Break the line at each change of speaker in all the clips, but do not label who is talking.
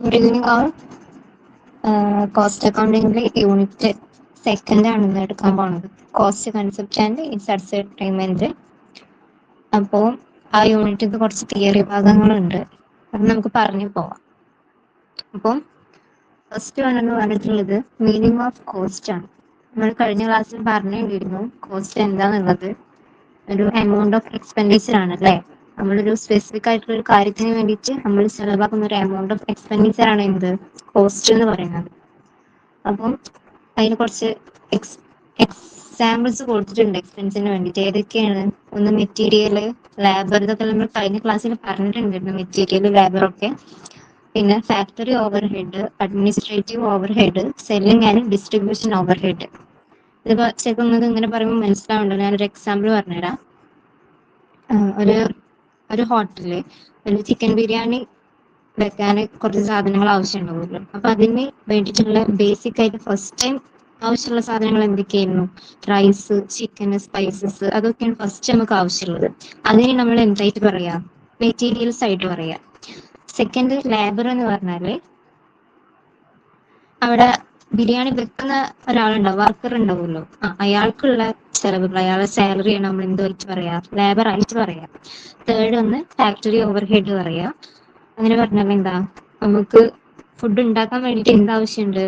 Good evening all. Cost അക്കൗണ്ടിങ്ങിലെ unit second ആണ് ഇന്ന് എടുക്കാൻ പോണത്. Cost concept and its assignment. അപ്പോൾ ആ യൂണിറ്റിൽ കുറച്ച് തിയറി ഭാഗങ്ങളുണ്ട്, അത് നമുക്ക് പറഞ്ഞു പോവാം. അപ്പോൾ ഫസ്റ്റ് വൺ എന്ന് പറഞ്ഞിട്ടുള്ളത് മീനിങ് ഓഫ് കോസ്റ്റ് ആണ്. നമ്മൾ കഴിഞ്ഞ ക്ലാസ്സിൽ പറഞ്ഞിരുന്നു കോസ്റ്റ് എന്താണെന്നുള്ളത് ഒരു എമൗണ്ട് ഓഫ് എക്സ്പെൻഡിച്ചർ ആണ് അല്ലേ. നമ്മളൊരു സ്പെസിഫിക് ആയിട്ടുള്ള ഒരു കാര്യത്തിന് വേണ്ടിയിട്ട് നമ്മൾ ചെലവാക്കുന്ന ഒരു എമൗണ്ട് ഓഫ് എക്സ്പെൻഡിച്ചർ ആണ് എന്ത് കോസ്റ്റ് എന്ന് പറയുന്നത്. അപ്പം അതിന് കുറച്ച് എക്സാമ്പിൾസ് കൊടുത്തിട്ടുണ്ട് എക്സ്പെൻസിന് വേണ്ടിയിട്ട്. ഏതൊക്കെയാണ്? ഒന്ന് മെറ്റീരിയൽ, ലേബർ, ഇതൊക്കെ നമ്മൾ കഴിഞ്ഞ ക്ലാസ്സിൽ പറഞ്ഞിട്ടുണ്ടായിരുന്നു, മെറ്റീരിയൽ, ലേബർ ഒക്കെ. പിന്നെ factory over head, administrative over head, selling and distribution over head. ഇതിപ്പോ ചിലപ്പോൾ നിങ്ങൾക്ക് ഇങ്ങനെ പറയുമ്പോൾ മനസ്സിലാവുന്നുണ്ടോ? ഞാനൊരു എക്സാമ്പിൾ പറഞ്ഞുതരാം. ഒരു ഹോട്ടലിൽ ഒരു ചിക്കൻ ബിരിയാണി വെക്കാൻ കുറച്ച് സാധനങ്ങൾ ആവശ്യമുണ്ടാവുമല്ലോ. അപ്പൊ അതിന് വേണ്ടിയിട്ടുള്ള ബേസിക് ആയിട്ട് ഫസ്റ്റ് ടൈം ആവശ്യമുള്ള സാധനങ്ങൾ എന്തൊക്കെയായിരുന്നു? റൈസ്, ചിക്കൻ, സ്പൈസസ്, അതൊക്കെയാണ് ഫസ്റ്റ് നമുക്ക് ആവശ്യമുള്ളത്. അതിന് നമ്മൾ എന്തായിട്ട് പറയാ? മെറ്റീരിയൽസ് ആയിട്ട് പറയാ. സെക്കൻഡ് ലേബർ എന്ന് പറഞ്ഞാല് അവിടെ ബിരിയാണി വെക്കുന്ന ഒരാളുണ്ടാവും, വർക്കർ ഉണ്ടാവുമല്ലോ, അയാൾക്കുള്ള ചെലവുകൾ, അയാളുടെ സാലറിയാണ് നമ്മൾ എന്തായിട്ട് പറയാ? ലേബർ ആയിട്ട് പറയാ. തേർഡ് ഒന്ന് ഫാക്ടറി ഓവർ ഹെഡ് പറയാ. അങ്ങനെ പറഞ്ഞാൽ എന്താ? നമുക്ക് ഫുഡ് ഉണ്ടാക്കാൻ വേണ്ടിയിട്ട് എന്താവശ്യമുണ്ട്?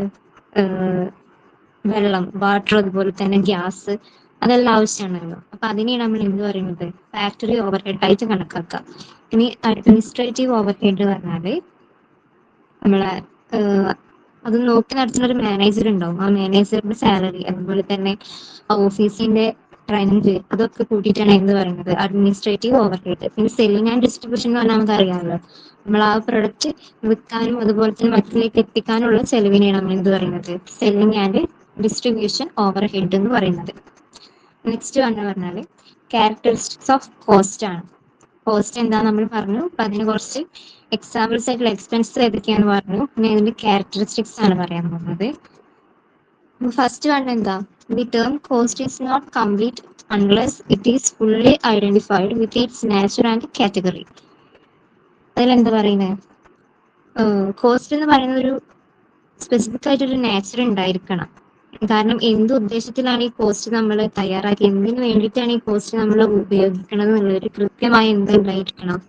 വെള്ളം, വാട്ടർ, അതുപോലെ തന്നെ ഗ്യാസ്, അതെല്ലാം ആവശ്യമാണല്ലോ. അപ്പൊ അതിനെയാണ് നമ്മൾ എന്ത് പറയുന്നത്? ഫാക്ടറി ഓവർ ഹെഡ് ആയിട്ട് കണക്കാക്കാം. ഇനി അഡ്മിനിസ്ട്രേറ്റീവ് ഓവർ ഹെഡ് പറഞ്ഞാല് നമ്മളെ അത് നോക്കി നടത്തുന്ന ഒരു മാനേജർ ഉണ്ടാവും. ആ മാനേജറുടെ സാലറി, അതുപോലെ തന്നെ ഓഫീസിന്റെ റെന്റ്, അതൊക്കെ കൂട്ടിയിട്ടാണ് എന്ത് പറയുന്നത്? Administrative over head. പിന്നെ സെല്ലിംഗ് ആൻഡ് ഡിസ്ട്രിബ്യൂഷൻ എന്ന് പറഞ്ഞാൽ നമുക്ക് അറിയാമല്ലോ, നമ്മൾ ആ പ്രൊഡക്റ്റ് വിൽക്കാനും അതുപോലെ തന്നെ മറ്റിലേക്ക് എത്തിക്കാനുള്ള ചെലവിനെയാണ് നമ്മൾ എന്ത് പറയുന്നത്? Selling and distribution over head എന്ന് പറയുന്നത്. നെക്സ്റ്റ് വന്ന് പറഞ്ഞാല് ക്യാരക്ടറിസ്റ്റിക്സ് ഓഫ് കോസ്റ്റ് ആണ്. കോസ്റ്റ് എന്താ നമ്മൾ പറഞ്ഞു. അപ്പൊ അതിന് കുറച്ച് എക്സാമ്പിൾസ് ആയിട്ടുള്ള എക്സ്പെൻസ് ഏതൊക്കെയാന്ന് പറഞ്ഞു. പിന്നെ ഇതിന്റെ ക്യാരക്ടറിസ്റ്റിക്സ് ആണ് പറയാൻ പോകുന്നത്. ഫസ്റ്റ് വൺ എന്താ? The term cost is not complete unless it is fully identified with its nature and category. അതിലെന്താ പറയുന്നത്? കോസ്റ്റ് എന്ന് പറയുന്ന ഒരു സ്പെസിഫിക് ആയിട്ടൊരു നാച്ചർ ഉണ്ടായിരിക്കണം. കാരണം എന്ത് ഉദ്ദേശത്തിലാണ് ഈ കോസ്റ്റ് നമ്മൾ തയ്യാറാക്കി, എന്തിനു വേണ്ടിയിട്ടാണ് ഈ കോസ്റ്റ് നമ്മൾ ഉപയോഗിക്കുന്നത് എന്നുള്ളൊരു കൃത്യമായ എന്തുണ്ടായിരിക്കണം?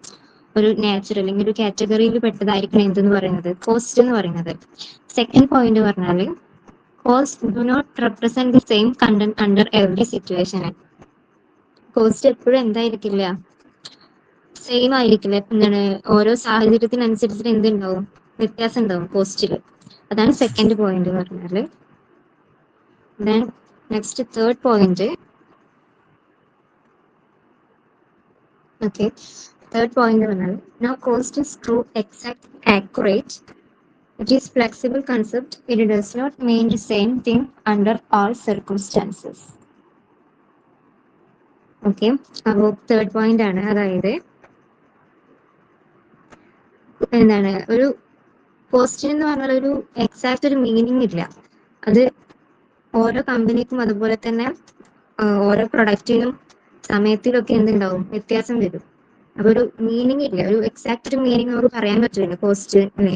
ഒരു നാച്ചർ അല്ലെങ്കിൽ ഒരു കാറ്റഗറിയിൽ പെട്ടതായിരിക്കണം എന്തെന്ന് പറയുന്നത്? കോസ്റ്റ് എന്ന് പറയുന്നത്. സെക്കൻഡ് പോയിന്റ് പറഞ്ഞാല് cost do not represent the same content under every situation. Cost എപ്പോഴും എന്തായിരിക്കില്ല? സെയിം ആയിരിക്കില്ല. എന്താണ്, ഓരോ സാഹചര്യത്തിനനുസരിച്ചിട്ട് എന്തുണ്ടാവും? വ്യത്യാസം ഉണ്ടാവും കോസ്റ്റിൽ. അതാണ് സെക്കൻഡ് പോയിന്റ് എന്ന് പറഞ്ഞാല്. Then next third point. Okay, third point പറഞ്ഞാൽ no cost is true, exact, accurate. It is flexible concept. It does not mean the same thing under all circumstances. Okay, അപ്പോൾ തേർഡ് പോയിന്റ് ആണ്. അതായത് എന്താണ്, ഒരു കോസ്റ്റിന് എന്ന് പറഞ്ഞാൽ ഒരു എക്സാക്ട് ഒരു മീനിങ് ഇല്ല. അത് ഓരോ കമ്പനിക്കും അതുപോലെ തന്നെ ഓരോ പ്രൊഡക്റ്റിനും സമയത്തിലൊക്കെ എന്തുണ്ടാവും? വ്യത്യാസം വരും. അപ്പൊ ഒരു മീനിങ് ഇല്ല, ഒരു എക്സാക്ട് ഒരു മീനിങ് നമുക്ക് പറയാൻ പറ്റില്ല കോസ്റ്റിന്.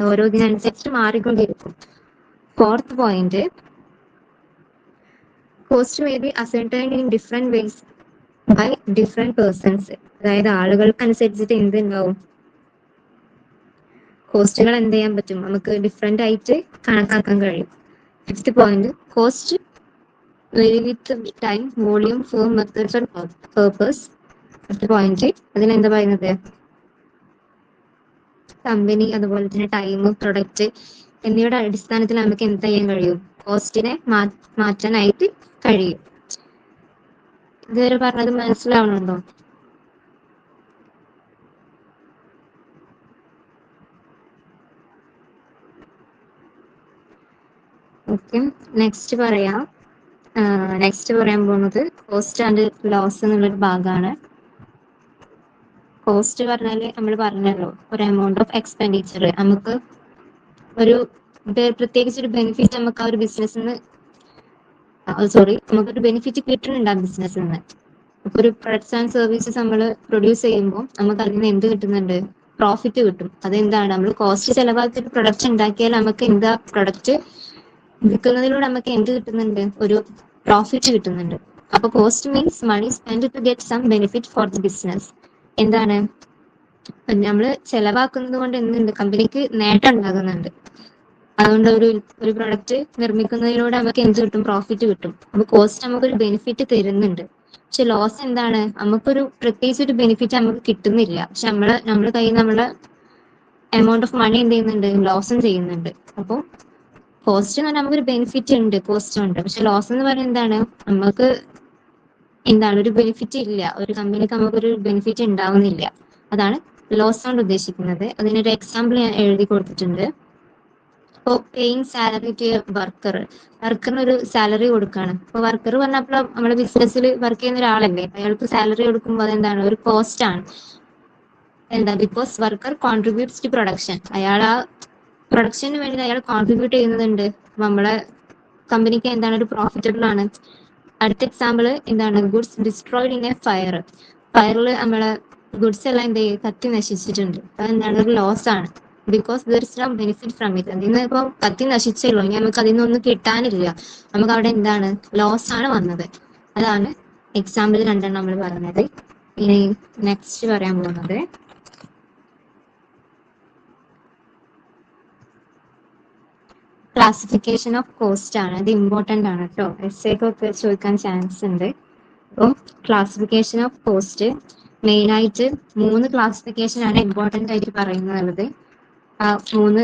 ഓരോ ഇതിനനുസരിച്ച് മാറിക്കൊണ്ടിരിക്കും. Fourth point, cost may be ascertained in different ways by different persons. അതായത് ആളുകൾക്കനുസരിച്ചിട്ട് എന്തുണ്ടാവും? കോസ്റ്റുകൾ എന്ത് ചെയ്യാൻ പറ്റും? നമുക്ക് ഡിഫറെന്റ് ആയിട്ട് കണക്കാക്കാൻ കഴിയും. Fifth point, cost vary with time, volume, form, methods and purpose. Fifth point അതിനെന്താ പറയുന്നത്? കമ്പനി, അതുപോലെ തന്നെ ടൈം, പ്രൊഡക്റ്റ് എന്നിവയുടെ അടിസ്ഥാനത്തിൽ നമുക്ക് എന്ത് ചെയ്യാൻ കഴിയും? കോസ്റ്റിനെ മാറ്റാനായിട്ട് കഴിയും. ഇതുവരെ പറഞ്ഞത് മനസ്സിലാവണുണ്ടോ? ഓക്കെ, നെക്സ്റ്റ് പറയാം. നെക്സ്റ്റ് പറയാൻ പോകുന്നത് കോസ്റ്റ് ആൻഡ് ലോസ് എന്നുള്ളൊരു ഭാഗമാണ്. കോസ്റ്റ് പറഞ്ഞാല് നമ്മൾ പറഞ്ഞല്ലോ, ഒരു എമൗണ്ട് ഓഫ് എക്സ്പെൻഡിച്ചർ. നമുക്ക് ഒരു പ്രത്യേകിച്ച് ഒരു ബെനിഫിറ്റ് നമുക്ക് ആ ഒരു ബിസിനസ്സിന് നമുക്കൊരു ബെനിഫിറ്റ് കിട്ടുന്നുണ്ട് ആ ബിസിനസ്സിൽ നിന്ന്. അപ്പൊ ഒരു പ്രൊഡക്ട്സ് ആൻഡ് സർവീസസ് നമ്മൾ പ്രൊഡ്യൂസ് ചെയ്യുമ്പോൾ നമുക്ക് അതിൽ നിന്ന് എന്ത് കിട്ടുന്നുണ്ട്? പ്രോഫിറ്റ് കിട്ടും. അതെന്താണ്, നമ്മൾ കോസ്റ്റ് ചെലവാക്കി ഒരു പ്രൊഡക്റ്റ് ഉണ്ടാക്കിയാൽ നമുക്ക് എന്താ പ്രൊഡക്റ്റ് വിൽക്കുന്നതിലൂടെ നമുക്ക് എന്ത് കിട്ടുന്നുണ്ട്, ഒരു പ്രോഫിറ്റ് കിട്ടുന്നുണ്ട്. അപ്പൊ cost means money spend to get some benefit for the business. എന്താണ്, നമ്മൾ ചെലവാക്കുന്നത് കൊണ്ട് എന്തുണ്ട്, കമ്പനിക്ക് നേട്ടം ഉണ്ടാകുന്നുണ്ട്. അതുകൊണ്ട് ഒരു പ്രൊഡക്റ്റ് നിർമ്മിക്കുന്നതിലൂടെ നമുക്ക് എന്ത് കിട്ടും, പ്രോഫിറ്റ് കിട്ടും. അപ്പൊ കോസ്റ്റ് നമുക്കൊരു ബെനിഫിറ്റ് തരുന്നുണ്ട്. പക്ഷെ ലോസ് എന്താണ്, നമുക്കൊരു പ്രത്യേകിച്ച് ഒരു ബെനിഫിറ്റ് നമുക്ക് കിട്ടുന്നില്ല. പക്ഷെ നമ്മുടെ കയ്യിൽ നമ്മളെ എമൗണ്ട് ഓഫ് മണി എന്ത് ചെയ്യുന്നുണ്ട്, ലോസും ചെയ്യുന്നുണ്ട്. അപ്പോൾ കോസ്റ്റ് എന്ന് പറഞ്ഞാൽ നമുക്കൊരു ബെനിഫിറ്റ് ഉണ്ട്, കോസ്റ്റ് ഉണ്ട്. പക്ഷെ ലോസ് എന്ന് പറയുന്നത് എന്താണ്, നമുക്ക് എന്താണ്, ഒരു ബെനിഫിറ്റ് ഇല്ല, ഒരു കമ്പനിക്ക് നമുക്കൊരു ബെനിഫിറ്റ് ഉണ്ടാവുന്നില്ല. അതാണ് ലോസ് കൊണ്ട് ഉദ്ദേശിക്കുന്നത്. അതിനൊരു എക്സാമ്പിൾ ഞാൻ എഴുതി കൊടുത്തിട്ടുണ്ട്. ഇപ്പോൾ പേയിങ് സാലറി ടു വർക്കറിന് ഒരു സാലറി കൊടുക്കുകയാണ്. ഇപ്പോൾ വർക്കർ പറഞ്ഞപ്പോൾ നമ്മുടെ ബിസിനസ്സിൽ വർക്ക് ചെയ്യുന്ന ഒരാളല്ലേ, അയാൾക്ക് സാലറി കൊടുക്കുമ്പോൾ അതെന്താണ്, ഒരു കോസ്റ്റ് ആണ്. എന്താ, because worker contributes to production. അയാൾ ആ പ്രൊഡക്ഷന് വേണ്ടി അയാൾ കോൺട്രിബ്യൂട്ട് ചെയ്യുന്നുണ്ട്. നമ്മളെ കമ്പനിക്ക് എന്താണ്, ഒരു പ്രോഫിറ്റബിൾ ആണ്. അടുത്ത എക്സാമ്പിൾ എന്താണ്, goods destroyed in a fire. ഫയറിൽ നമ്മളെ ഗുഡ്സ് എല്ലാം എന്ത് ചെയ്യും, കത്തി നശിച്ചിട്ടുണ്ട്. അതെന്താണ്, ഒരു ലോസ് ആണ്. Because there is no benefit from it. അതിൽ നിന്ന് ഇപ്പോൾ കത്തി നശിച്ചല്ലോ, ഇനി നമുക്ക് അതിൽ നിന്നൊന്നും കിട്ടാനില്ല. നമുക്ക് അവിടെ എന്താണ്, ലോസ് ആണ് വന്നത്. അതാണ് എക്സാമ്പിൾ രണ്ടെണ്ണം നമ്മൾ പറഞ്ഞത്. ഇനി നെക്സ്റ്റ് പറയാൻ പോകുന്നത് ക്ലാസിഫിക്കേഷൻ ഓഫ് കോസ്റ്റ് ആണ്. ഇത് ഇമ്പോർട്ടൻ്റ് ആണ് കേട്ടോ, എസ്സേക്കൊക്കെ ചോദിക്കാൻ ചാൻസ് ഉണ്ട്. അപ്പോൾ ക്ലാസിഫിക്കേഷൻ ഓഫ് കോസ്റ്റ് മെയിനായിട്ട് 3 ക്ലാസിഫിക്കേഷൻ ആണ് ഇമ്പോർട്ടൻ്റ് ആയിട്ട് പറയുന്നത്. ആ 3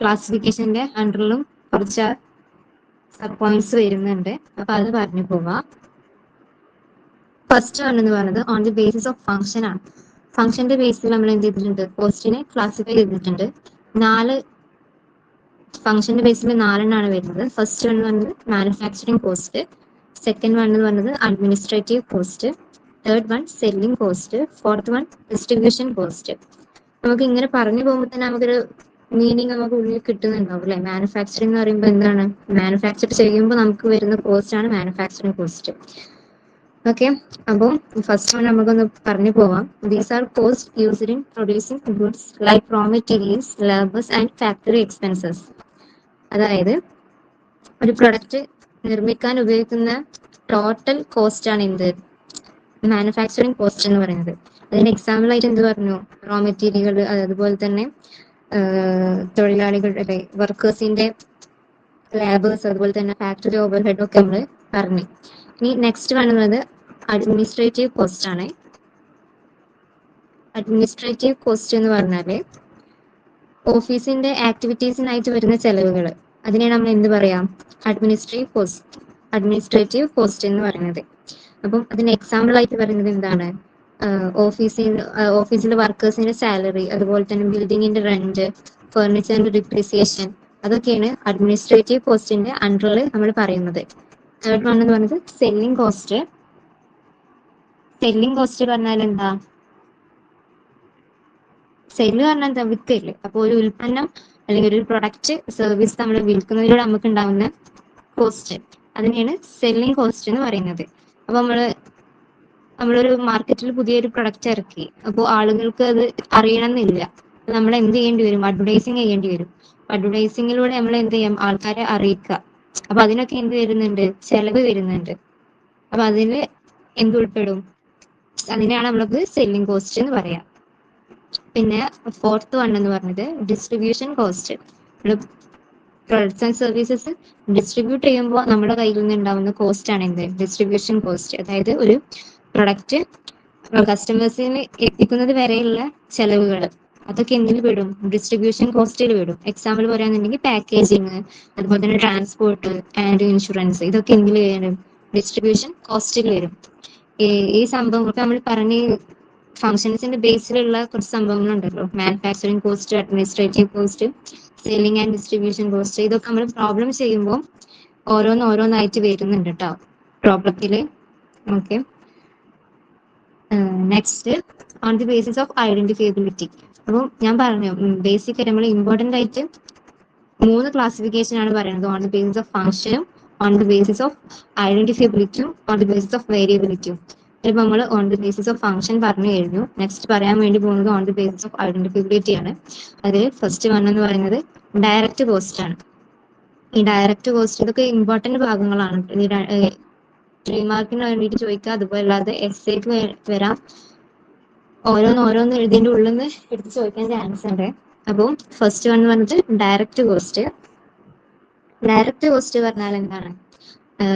ക്ലാസിഫിക്കേഷൻ്റെ അണ്ടറിലും കുറച്ച് സബ് പോയിന്റ്സ് വരുന്നുണ്ട്. അപ്പൊ അത് പറഞ്ഞു പോവാം. ഫസ്റ്റ് വൺ എന്ന് പറയുന്നത് on the basis of function ആണ്. ഫംഗ്ഷന്റെ ബേസിൽ നമ്മൾ എന്ത് ചെയ്തിട്ടുണ്ട്, കോസ്റ്റിനെ ക്ലാസിഫൈ ചെയ്തിട്ടുണ്ട്. 4 ഫംഗ്ഷന്റെ ബേസിൽ 4 വരുന്നത്. ഫസ്റ്റ് വൺ എന്ന് പറയുന്നത് മാനുഫാക്ചറിങ് കോസ്റ്റ്, സെക്കൻഡ് വൺ എന്ന് പറയുന്നത് administrative cost, third one selling cost, fourth one distribution cost. നമുക്ക് ഇങ്ങനെ പറഞ്ഞു പോകുമ്പോൾ തന്നെ നമുക്കൊരു മീനിങ് നമുക്ക് ഉള്ളിൽ കിട്ടുന്നുണ്ടാവും അല്ലെ. മാനുഫാക്ചറിങ് എന്ന് പറയുമ്പോൾ എന്താണ്, മാനുഫാക്ചർ ചെയ്യുമ്പോൾ നമുക്ക് വരുന്ന കോസ്റ്റ് ആണ് മാനുഫാക്ചറിങ് കോസ്റ്റ്. ഓക്കെ, അപ്പം ഫസ്റ്റ് വൺ നമുക്കൊന്ന് പറഞ്ഞു പോവാം. These are cost used in producing goods like raw materials, labours and factory expenses. അതായത് ഒരു പ്രൊഡക്റ്റ് നിർമ്മിക്കാൻ ഉപയോഗിക്കുന്ന ടോട്ടൽ കോസ്റ്റ് ആണ് എന്ത്, മാനുഫാക്ചറിങ് കോസ്റ്റ് എന്ന് പറയുന്നത്. അതിന് എക്സാമ്പിൾ ആയിട്ട് എന്ത് പറഞ്ഞു, റോ മെറ്റീരിയൽ, അതുപോലെ തന്നെ തൊഴിലാളികളുടെ വർക്കേഴ്സിന്റെ ലേബേഴ്സ്, അതുപോലെ തന്നെ ഫാക്ടറി ഓവർ ഹെഡ് ഒക്കെ നമ്മൾ പറഞ്ഞു. ഇനി നെക്സ്റ്റ് പറയുന്നത് അഡ്മിനിസ്ട്രേറ്റീവ് കോസ്റ്റ് ആണ്. അഡ്മിനിസ്ട്രേറ്റീവ് കോസ്റ്റ് എന്ന് പറഞ്ഞാല് ഓഫീസിന്റെ ആക്ടിവിറ്റീസിനായിട്ട് വരുന്ന ചെലവുകൾ, അതിനെ നമ്മൾ എന്ത് പറയാം, അഡ്മിനിസ്ട്രേറ്റീവ് കോസ്റ്റ് എന്ന് പറയുന്നത്. അപ്പം അതിന് എക്സാമ്പിൾ ആയിട്ട് പറയുന്നത് എന്താണ്, ഓഫീസിലെ വർക്കേഴ്സിന്റെ സാലറി, അതുപോലെ തന്നെ ബിൽഡിങ്ങിന്റെ റെന്റ്, ഫർണിച്ചറിന്റെ ഡിപ്രീസിയേഷൻ, അതൊക്കെയാണ് അഡ്മിനിസ്ട്രേറ്റീവ് കോസ്റ്റിന്റെ അണ്ടറിൽ നമ്മൾ പറയുന്നത്. തേർഡ് വൺ എന്ന് പറയുന്നത് സെല്ലിംഗ് കോസ്റ്റ്. സെല്ലിംഗ് കോസ്റ്റ് പറഞ്ഞാൽ എന്താ, സെല്ല് പറഞ്ഞാൽ എന്താ, വിൽക്കല്ലേ. അപ്പോൾ ഒരു ഉൽപ്പന്നം അല്ലെങ്കിൽ ഒരു പ്രൊഡക്റ്റ് സർവീസ് നമ്മൾ വിൽക്കുന്നതിലൂടെ നമുക്ക് ഉണ്ടാകുന്ന കോസ്റ്റ്, അതിനെയാണ് സെല്ലിംഗ് കോസ്റ്റ് എന്ന് പറയുന്നത്. അപ്പൊ നമ്മളൊരു മാർക്കറ്റിൽ പുതിയൊരു പ്രൊഡക്റ്റ് ഇറക്കി, അപ്പോൾ ആളുകൾക്ക് അത് അറിയണമെന്നില്ല. നമ്മൾ എന്ത് ചെയ്യേണ്ടി വരും, അഡ്വർടൈസിങ് ചെയ്യേണ്ടി വരും. അഡ്വർടൈസിങ്ങിലൂടെ നമ്മൾ എന്ത് ചെയ്യാം, ആൾക്കാരെ അറിയിക്കുക. അപ്പൊ അതിനൊക്കെ എന്ത് വരുന്നുണ്ട്, ചെലവ് വരുന്നുണ്ട്. അപ്പൊ അതിന് എന്ത് ഉൾപ്പെടും, അതിനെയാണ് നമ്മൾക്ക് സെല്ലിംഗ് കോസ്റ്റ് എന്ന് പറയാം. പിന്നെ ഫോർത്ത് വൺ എന്ന് പറഞ്ഞത് distribution cost. Products and services distribute ചെയ്യുമ്പോൾ നമ്മുടെ കയ്യിൽ നിന്ന് ഉണ്ടാവുന്ന കോസ്റ്റ് ആണ് എന്ത്, ഡിസ്ട്രിബ്യൂഷൻ കോസ്റ്റ്. അതായത് ഒരു പ്രൊഡക്റ്റ് കസ്റ്റമേഴ്സിന് എത്തിക്കുന്നത് വരെയുള്ള ചെലവുകൾ, അതൊക്കെ എന്തിൽ പെടും, ഡിസ്ട്രിബ്യൂഷൻ കോസ്റ്റിൽ പെടും. എക്സാമ്പിൾ പറയുകയാണെന്നുണ്ടെങ്കിൽ പാക്കേജിങ്, അതുപോലെ തന്നെ ട്രാൻസ്പോർട്ട് ആൻഡ് ഇൻഷുറൻസ്, ഇതൊക്കെ എന്തിൽ വരും, ഡിസ്ട്രിബ്യൂഷൻ കോസ്റ്റിൽ വരും. ഈ സംഭവങ്ങളൊക്കെ നമ്മൾ പറഞ്ഞ് ഫംഗ്ഷൻസിന്റെ ബേസിലുള്ള കുറച്ച് സംഭവങ്ങളുണ്ടല്ലോ, manufacturing cost, administrative cost, selling and distribution cost, ഇതൊക്കെ നമ്മൾ പ്രോബ്ലം ചെയ്യുമ്പോൾ ഓരോന്നായിട്ട് വരുന്നുണ്ട് കേട്ടോ പ്രോബ്ലത്തില്. Okay, next on the basis of identifiability. അപ്പം ഞാൻ പറഞ്ഞു ബേസിക് നമ്മൾ ഇമ്പോർട്ടൻ്റ് ആയിട്ട് 3 ക്ലാസിഫിക്കേഷൻ ആണ് പറയുന്നത്. ഓൺ ദി ബേസിസ് ഓഫ് ഫംഗ്ഷനും, ഓൺ ദി ബേസിസ് ഓഫ് ഐഡന്റിഫിയബിലിറ്റിയും, ഓൺ ദി ബേസിസ് ഓഫ് വേരിയബിലിറ്റിയും. ഇപ്പൊ നമ്മൾ on the basis of function പറഞ്ഞു കഴിഞ്ഞു. നെക്സ്റ്റ് പറയാൻ വേണ്ടി പോകുന്നത് on the basis of identifiability ആണ്. അതിൽ ഫസ്റ്റ് വൺ എന്ന് പറയുന്നത് ഡയറക്റ്റ് കോസ്റ്റ് ആണ്. ഈ ഡയറക്റ്റ് കോസ്റ്റ് ഇതൊക്കെ ഇമ്പോർട്ടന്റ് ഭാഗങ്ങളാണ്. ത്രീ മാർക്കിന് വേണ്ടിയിട്ട് ചോദിക്കുക, അതുപോലെ അല്ലാതെ എസ്സേക്ക് വരാം. ഓരോന്ന് എഴുതിന്റെ ഉള്ളിൽ നിന്ന് എടുത്ത് ചോദിക്കാൻ ചാൻസ് ഉണ്ട്. അപ്പോൾ ഫസ്റ്റ് വൺ പറഞ്ഞിട്ട് ഡയറക്റ്റ് കോസ്റ്റ്. ഡയറക്റ്റ് കോസ്റ്റ് പറഞ്ഞാൽ എന്താണ്?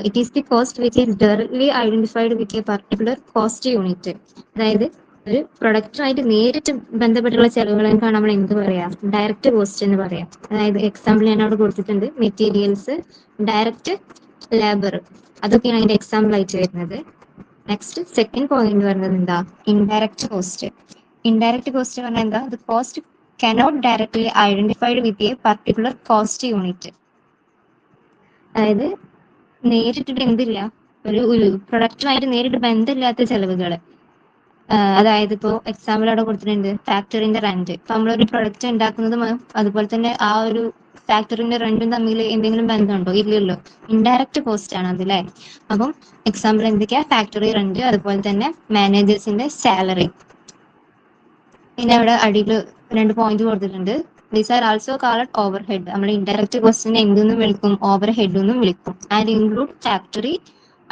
It is the cost which is directly identified with a particular cost unit. അതായത് ഒരു പ്രൊഡക്റ്റുമായിട്ട് നേരിട്ട് ബന്ധപ്പെട്ടുള്ള ചെലവുകളെക്കാണ് നമ്മൾ എന്ത് പറയാ? ഡയറക്റ്റ് കോസ്റ്റ് എന്ന് പറയാം. അതായത് എക്സാമ്പിൾ ഞാൻ അവിടെ കൊടുത്തിട്ടുണ്ട്. മെറ്റീരിയൽസ്, ഡയറക്റ്റ് ലേബർ, അതൊക്കെയാണ് അതിന്റെ എക്സാമ്പിൾ ആയിട്ട് വരുന്നത്. നെക്സ്റ്റ് സെക്കൻഡ് പോയിന്റ് പറയുന്നത് എന്താ? Indirect cost. ഇൻഡയറക്റ്റ് കോസ്റ്റ് പറഞ്ഞാൽ എന്താ? The cost cannot directly identified with a particular cost unit. അതായത് നേരിട്ടിട്ട് എന്തില്ല, ഒരു പ്രൊഡക്റ്റുമായിട്ട് നേരിട്ട് ബന്ധമില്ലാത്ത ചെലവുകൾ. അതായത് ഇപ്പോൾ എക്സാമ്പിൾ അവിടെ കൊടുത്തിട്ടുണ്ട്, ഫാക്ടറിന്റെ റെന്റ്. ഇപ്പൊ നമ്മളൊരു പ്രൊഡക്റ്റ് ഉണ്ടാക്കുന്നതും അതുപോലെ തന്നെ ആ ഒരു ഫാക്ടറിന്റെ റെന്റും തമ്മിൽ എന്തെങ്കിലും ബന്ധമുണ്ടോ? ഇല്ലല്ലോ. ഇൻഡയറക്റ്റ് കോസ്റ്റ് ആണ് അത്, അല്ലേ? അപ്പം എക്സാമ്പിൾ എന്തൊക്കെയാ? ഫാക്ടറി റെന്റ്, അതുപോലെ തന്നെ മാനേജേഴ്സിന്റെ സാലറി. പിന്നെ അവിടെ അടിയിൽ 2 പോയിന്റ് കൊടുത്തിട്ടുണ്ട്. These are also called over head. നമ്മൾ ഇൻഡയറക്റ്റ് കോസ്റ്റിനെ എന്തെന്നും വിളിക്കും? ഓവർ ഹെഡ് എന്നും വിളിക്കും. And include factory,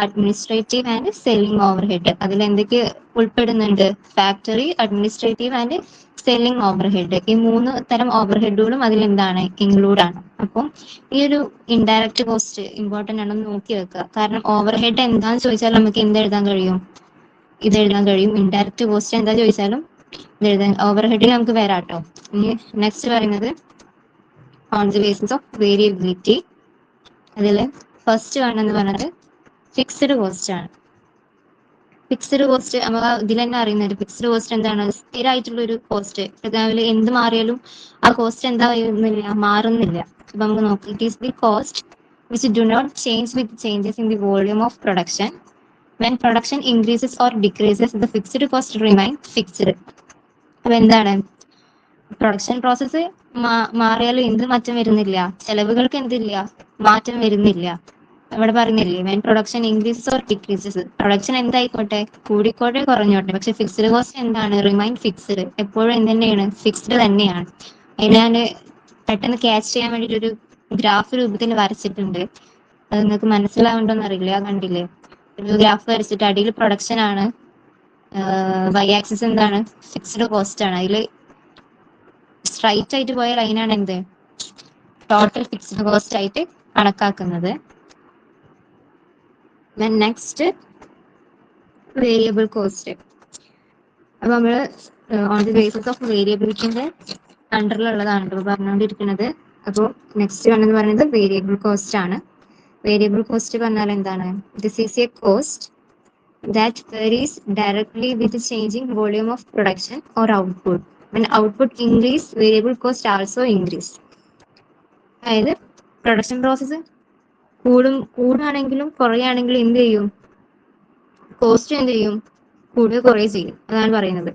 administrative and selling over head. അതിൽ എന്തൊക്കെ ഉൾപ്പെടുന്നുണ്ട്? Factory, administrative and selling over head. ഈ 3 തരം ഓവർ ഹെഡുകളും അതിൽ എന്താണ്? ഇൻക്ലൂഡ് ആണ്. അപ്പം ഈ ഒരു ഇൻഡയറക്റ്റ് കോസ്റ്റ് ഇമ്പോർട്ടന്റ് ആണെന്ന് നോക്കി വെക്കുക. കാരണം ഓവർ ഹെഡ് എന്താന്ന് ചോദിച്ചാൽ നമുക്ക് എന്ത് എഴുതാൻ കഴിയും? ഇത് എഴുതാൻ കഴിയും. ഇൻഡയറക്റ്റ് കോസ്റ്റ് എന്താ ചോദിച്ചാലും ഇത് എഴുതാൻ. ഓവർ ഹെഡിൽ നമുക്ക് വരാട്ടോ. ഇനി നെക്സ്റ്റ് പറയുന്നത് on the basis of variability. അതിൽ ഫസ്റ്റ് വൺ എന്ന് പറയുന്നത് ഫിക്സ്ഡ് കോസ്റ്റ് ആണ്. ഫിക്സ്ഡ് കോസ്റ്റ് നമ്മൾ ഇതിൽ തന്നെ അറിയുന്നത്. ഫിക്സ്ഡ് കോസ്റ്റ് എന്താണ്? സ്ഥിരമായിട്ടുള്ള ഒരു കോസ്റ്റ്. രാവിലെ എന്ത് മാറിയാലും ആ കോസ്റ്റ് എന്താ മാറുന്നില്ല. അപ്പൊ നമുക്ക് നോക്കാം. It is the cost which do not change with changes in the volume of production. When production increases or decreases, the fixed cost remain fixed. അപ്പൊ എന്താണ്? പ്രൊഡക്ഷൻ പ്രോസസ്സ് മാറിയാലും എന്ത് മാറ്റം വരുന്നില്ല? ചെലവുകൾക്ക് എന്തില്ല? മാറ്റം വരുന്നില്ല. ഇവിടെ പറയുന്നില്ലേ, when production increases or decreases. Production എന്തായിക്കോട്ടെ, കൂടിക്കോട്ടെ കുറഞ്ഞോട്ടെ, പക്ഷെ ഫിക്സ്ഡ് കോസ്റ്റ് എന്താണ്? Remain fixed. എപ്പോഴും എന്ത് തന്നെയാണ്? ഫിക്സ്ഡ് തന്നെയാണ്. അതിന് ഞാൻ പെട്ടെന്ന് ക്യാച്ച് ചെയ്യാൻ വേണ്ടിയിട്ട് ഒരു ഗ്രാഫ് രൂപത്തിൽ വരച്ചിട്ടുണ്ട്. അത് നിങ്ങൾക്ക് മനസ്സിലാവുണ്ടോന്ന് അറിയില്ല. കണ്ടില്ലേ? ഒരു ഗ്രാഫ് വരച്ചിട്ട് അടിയിൽ പ്രൊഡക്ഷൻ ആണ്, വൈ ആക്സിസ് എന്താണ്? ഫിക്സ്ഡ് കോസ്റ്റ് ആണ്. അതിൽ സ്ട്രൈറ്റ് ആയിട്ട് പോയ ലൈനാണ് എന്ത്? ടോട്ടൽ ഫിക്സ്ഡ് കോസ്റ്റ് ആയിട്ട് കണക്കാക്കുന്നത്. Next variable cost. അപ്പൊ നമ്മള് ഓൺ ദി ബേസിസ് ഓഫ് വേരിയബിലിറ്റിന്റെ അണ്ടറിലുള്ളതാണ് ഇപ്പോൾ പറഞ്ഞുകൊണ്ടിരിക്കുന്നത്. അപ്പോൾ നെക്സ്റ്റ് വേണമെന്ന് പറയുന്നത് വേരിയബിൾ കോസ്റ്റ് ആണ്. വേരിയബിൾ കോസ്റ്റ് പറഞ്ഞാൽ എന്താണ്? This is A cost that varies directly with changing volume of production or output. When output increase, variable cost also increase. അതായത് പ്രൊഡക്ഷൻ പ്രോസസ്സ് കൂടുകയാണെങ്കിലും കുറയുകയാണെങ്കിലും എന്ത് ചെയ്യും? കോസ്റ്റ് എന്ത് ചെയ്യും? കൂടുക കുറയുക ചെയ്യും. അതാണ് പറയുന്നത്.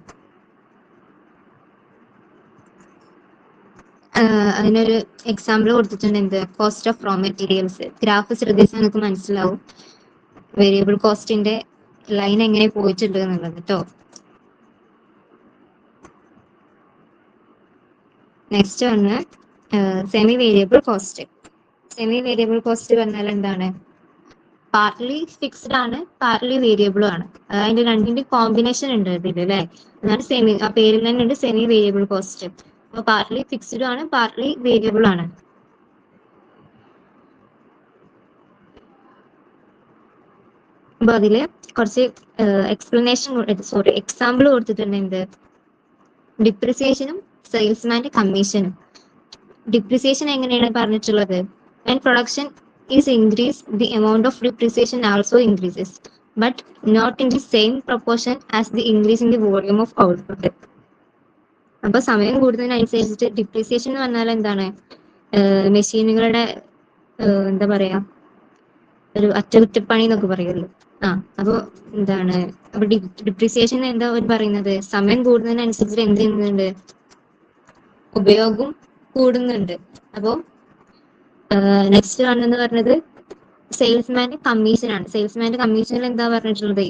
അതിനൊരു എക്സാമ്പിൾ കൊടുത്തിട്ടുണ്ട്. എന്ത്? Cost of raw materials. Graph ശ്രദ്ധിച്ചാൽ നമുക്ക് മനസ്സിലാവും വേരിയബിൾ കോസ്റ്റിന്റെ ലൈൻ എങ്ങനെ പോയിട്ടുണ്ട് എന്നുള്ളത് കേട്ടോ. നെക്സ്റ്റ് വന്ന് semi variable cost. Semi variable cost പറഞ്ഞാൽ എന്താണ്? പാർട്ട്ലി ഫിക്സ്ഡ് ആണ്, പാർട്ട്ലി വേരിയബിളും ആണ്. അതിന്റെ രണ്ടിന്റെ കോമ്പിനേഷൻ ഉണ്ട് ഇതിൽ, അല്ലേ? അതാണ് സെമി. ആ പേരിൽ തന്നെ ഉണ്ട് സെമി വേരിയബിൾ കോസ്റ്റ്. അപ്പൊ പാർട്ട്ലി ഫിക്സ്ഡ് ആണ്, പാർട്ട്ലി വേരിയബിൾ ആണ്. അപ്പൊ അതില് കുറച്ച് എക്സാമ്പിൾ കൊടുത്തിട്ടുണ്ട്. എന്ത്? ഡിപ്രിസിയേഷനും സെയിൽസ്മാന്റെ കമ്മീഷനും. ഡിപ്രിസിയേഷൻ എങ്ങനെയാണ് പറഞ്ഞിട്ടുള്ളത്? when production is increased, the amount of depreciation also increases, but not in the same proportion as the increase in the volume of output. അപ്പൊ സമയം കൂടുന്നതിനനുസരിച്ചിട്ട് ഡിപ്രിസിയേഷൻ എന്ന് പറഞ്ഞാൽ എന്താണ്? മെഷീനുകളുടെ എന്താ പറയാ, ഒരു അറ്റകുറ്റപ്പണി എന്നൊക്കെ പറയുമല്ലോ. അപ്പൊ എന്താണ്? അപ്പൊ ഡിപ്രിസിയേഷൻ എന്താ പറയുന്നത്? സമയം കൂടുന്നതിനനുസരിച്ച് എന്ത് ചെയ്യുന്നുണ്ട്? ഉപയോഗം കൂടുന്നുണ്ട്. അപ്പോ നെക്സ്റ്റ് കാണുന്നത് പറഞ്ഞത് സെയിൽസ്മാന്റെ കമ്മീഷൻ ആണ്. സെയിൽസ്മാന്റെ കമ്മീഷനിൽ എന്താ പറഞ്ഞിട്ടുള്ളത്?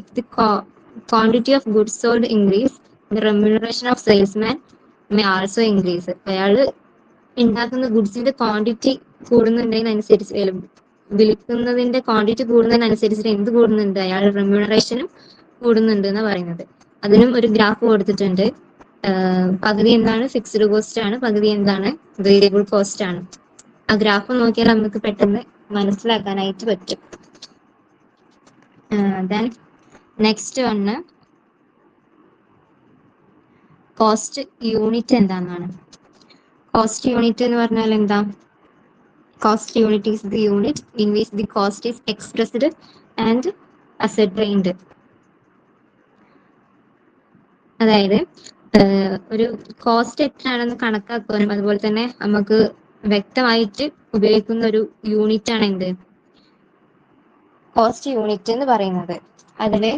Quantity of goods sold increase, the remuneration of salesman may also increase. അയാൾ ഉണ്ടാക്കുന്ന ഗുഡ്സിന്റെ ക്വാണ്ടിറ്റി കൂടുന്നതിനനുസരിച്ച്, വിൽക്കുന്നതിന്റെ ക്വാണ്ടിറ്റി കൂടുന്നതിനനുസരിച്ച് എന്ത് കൂടുന്നുണ്ട്, അയാൾ റെമ്യൂണറേഷനും കൂടുന്നുണ്ട് എന്ന് പറയുന്നത്. അതിനും ഒരു ഗ്രാഫ് കൊടുത്തിട്ടുണ്ട്. പകുതി എന്താണ് ഫിക്സ്ഡ് കോസ്റ്റ് ആണ്, പകുതി എന്താണ് വേരിയബിൾ കോസ്റ്റ് ആണ്. ആ ഗ്രാഫ് നോക്കിയാൽ നമുക്ക് പെട്ടെന്ന് മനസ്സിലാക്കാനായിട്ട് പറ്റും. Then next one cost unit എന്താണെന്നാണ്. കോസ്റ്റ് യൂണിറ്റ് എന്ന് പറഞ്ഞാൽ എന്താ? Cost unit is the unit in which the cost is expressed and ascertained. അതായത് ഒരു കോസ്റ്റ് എത്രയാണെന്ന് കണക്കാക്കാനും അതുപോലെ തന്നെ നമുക്ക് വ്യക്തമായിട്ട് ഉപയോഗിക്കുന്ന ഒരു യൂണിറ്റ് ആണ് എന്ത്, കോസ്റ്റ് യൂണിറ്റ് എന്ന് പറയുന്നത്. അതില്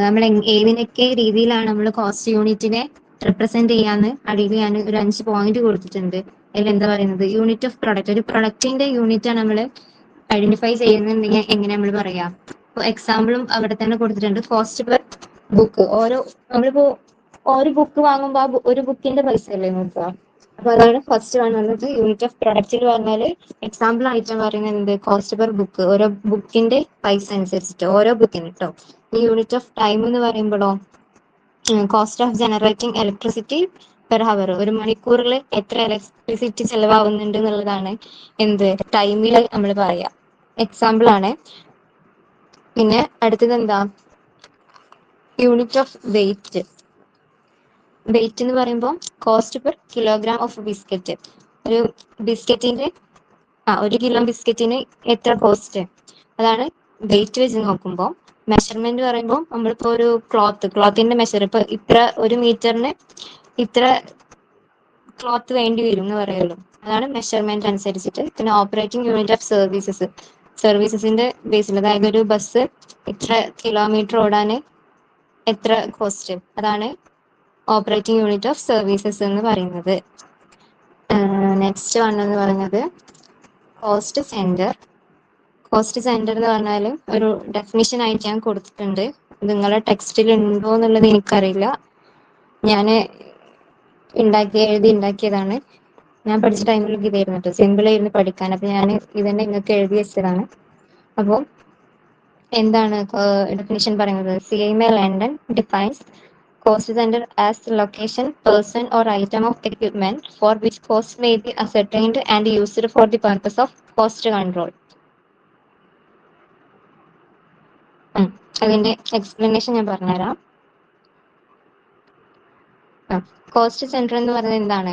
നമ്മൾ ഏതിനൊക്കെ രീതിയിലാണ് നമ്മൾ കോസ്റ്റ് യൂണിറ്റിനെ റെപ്രസെന്റ് ചെയ്യാന്ന് അടിയിൽ ഞാൻ ഒരു 5 പോയിന്റ് കൊടുത്തിട്ടുണ്ട്. അതിൽ എന്താ പറയുന്നത്, യൂണിറ്റ് ഓഫ് പ്രൊഡക്റ്റ്, ഒരു പ്രൊഡക്റ്റിന്റെ യൂണിറ്റ് ആണ് നമ്മൾ ഐഡന്റിഫൈ ചെയ്യുന്നുണ്ടെങ്കിൽ എങ്ങനെ നമ്മൾ പറയാം. എക്സാമ്പിളും അവിടെ തന്നെ കൊടുത്തിട്ടുണ്ട്. കോസ്റ്റ് പെർ ബുക്ക്, നമ്മളിപ്പോ ഒരു ബുക്ക് വാങ്ങുമ്പോൾ ഒരു ബുക്കിന്റെ പൈസ അല്ലേ നോക്കുക. അപ്പൊ അതാണ് ഫസ്റ്റ് വൺ വന്നത്. യൂണിറ്റ് ഓഫ് പ്രൊഡക്റ്റിൽ പറഞ്ഞാല് എക്സാമ്പിൾ ആയിട്ട് പറയുന്നത് കോസ്റ്റ് പെർ ബുക്ക്, ഓരോ ബുക്കിന്റെ പൈസ അനുസരിച്ചിട്ട്, ഓരോ ബുക്കിന് കേട്ടോ. ഈ യൂണിറ്റ് ഓഫ് ടൈം എന്ന് പറയുമ്പോഴോ cost of generating electricity per hour, ഒരു മണിക്കൂറിൽ എത്ര ഇലക്ട്രിസിറ്റി ചെലവാകുന്നുണ്ട് എന്നുള്ളതാണ് എന്ത് ടൈമിൽ നമ്മൾ പറയാം. എക്സാമ്പിൾ ആണ്. പിന്നെ അടുത്തത് എന്താ, യൂണിറ്റ് ഓഫ് വെയിറ്റ്. വെയിറ്റ് എന്ന് പറയുമ്പോൾ cost per kilogram of biscuit, ഒരു ബിസ്ക്കറ്റിന്റെ 1 കിലോ ബിസ്ക്കറ്റിന് എത്ര കോസ്റ്റ്, അതാണ് വെയിറ്റ് വെച്ച് നോക്കുമ്പോൾ. മെഷർമെന്റ് പറയുമ്പോൾ നമ്മളിപ്പോ ഒരു ക്ലോത്തിന്റെ മെഷർ, ഇപ്പൊ ഇത്ര 1 മീറ്ററിന് ഇത്ര ക്ലോത്ത് വേണ്ടി വരും എന്ന് പറയുള്ളൂ, അതാണ് മെഷർമെന്റ് അനുസരിച്ചിട്ട്. പിന്നെ ഓപ്പറേറ്റിംഗ് യൂണിറ്റ് ഓഫ് സർവീസസിന്റെ ബേസിൽ, അതായത് ഒരു ബസ് ഇത്ര കിലോമീറ്റർ ഓടാന് എത്ര കോസ്റ്റ്, അതാണ് ഓപ്പറേറ്റിംഗ് യൂണിറ്റ് ഓഫ് സർവീസസ് എന്ന് പറയുന്നത്. നെക്സ്റ്റ് വൺ എന്ന് പറയുന്നത് കോസ്റ്റ് സെന്റർ. കോസ്റ്റ് സെന്റർ എന്ന് പറഞ്ഞാൽ ഒരു ഡെഫിനിഷൻ ആയിട്ട് ഞാൻ കൊടുത്തിട്ടുണ്ട്. നിങ്ങളുടെ ടെക്സ്റ്റിൽ ഉണ്ടോ എന്നുള്ളത് എനിക്കറിയില്ല. ഞാൻ എഴുതി ഉണ്ടാക്കിയതാണ്. ഞാൻ പഠിച്ച ടൈമിലൊക്കെ ഇതായിരുന്നു കേട്ടോ, സിമ്പിൾ ആയിരുന്നു പഠിക്കാൻ. അപ്പൊ ഞാൻ ഇതന്നെ നിങ്ങൾക്ക് എഴുതി വെച്ചതാണ്. അപ്പോൾ എന്താണ് ഡെഫിനിഷൻ പറയുന്നത്? CMA London defines cost center as the location, person or item of equipment for which cost may be ascertained and used for the purpose of cost control. അതിന്റെ എക്സ്പ്ലനേഷൻ ഞാൻ പറഞ്ഞുതരാം. കോസ്റ്റ് സെന്റർ എന്ന് പറയുന്നത് എന്താണ്,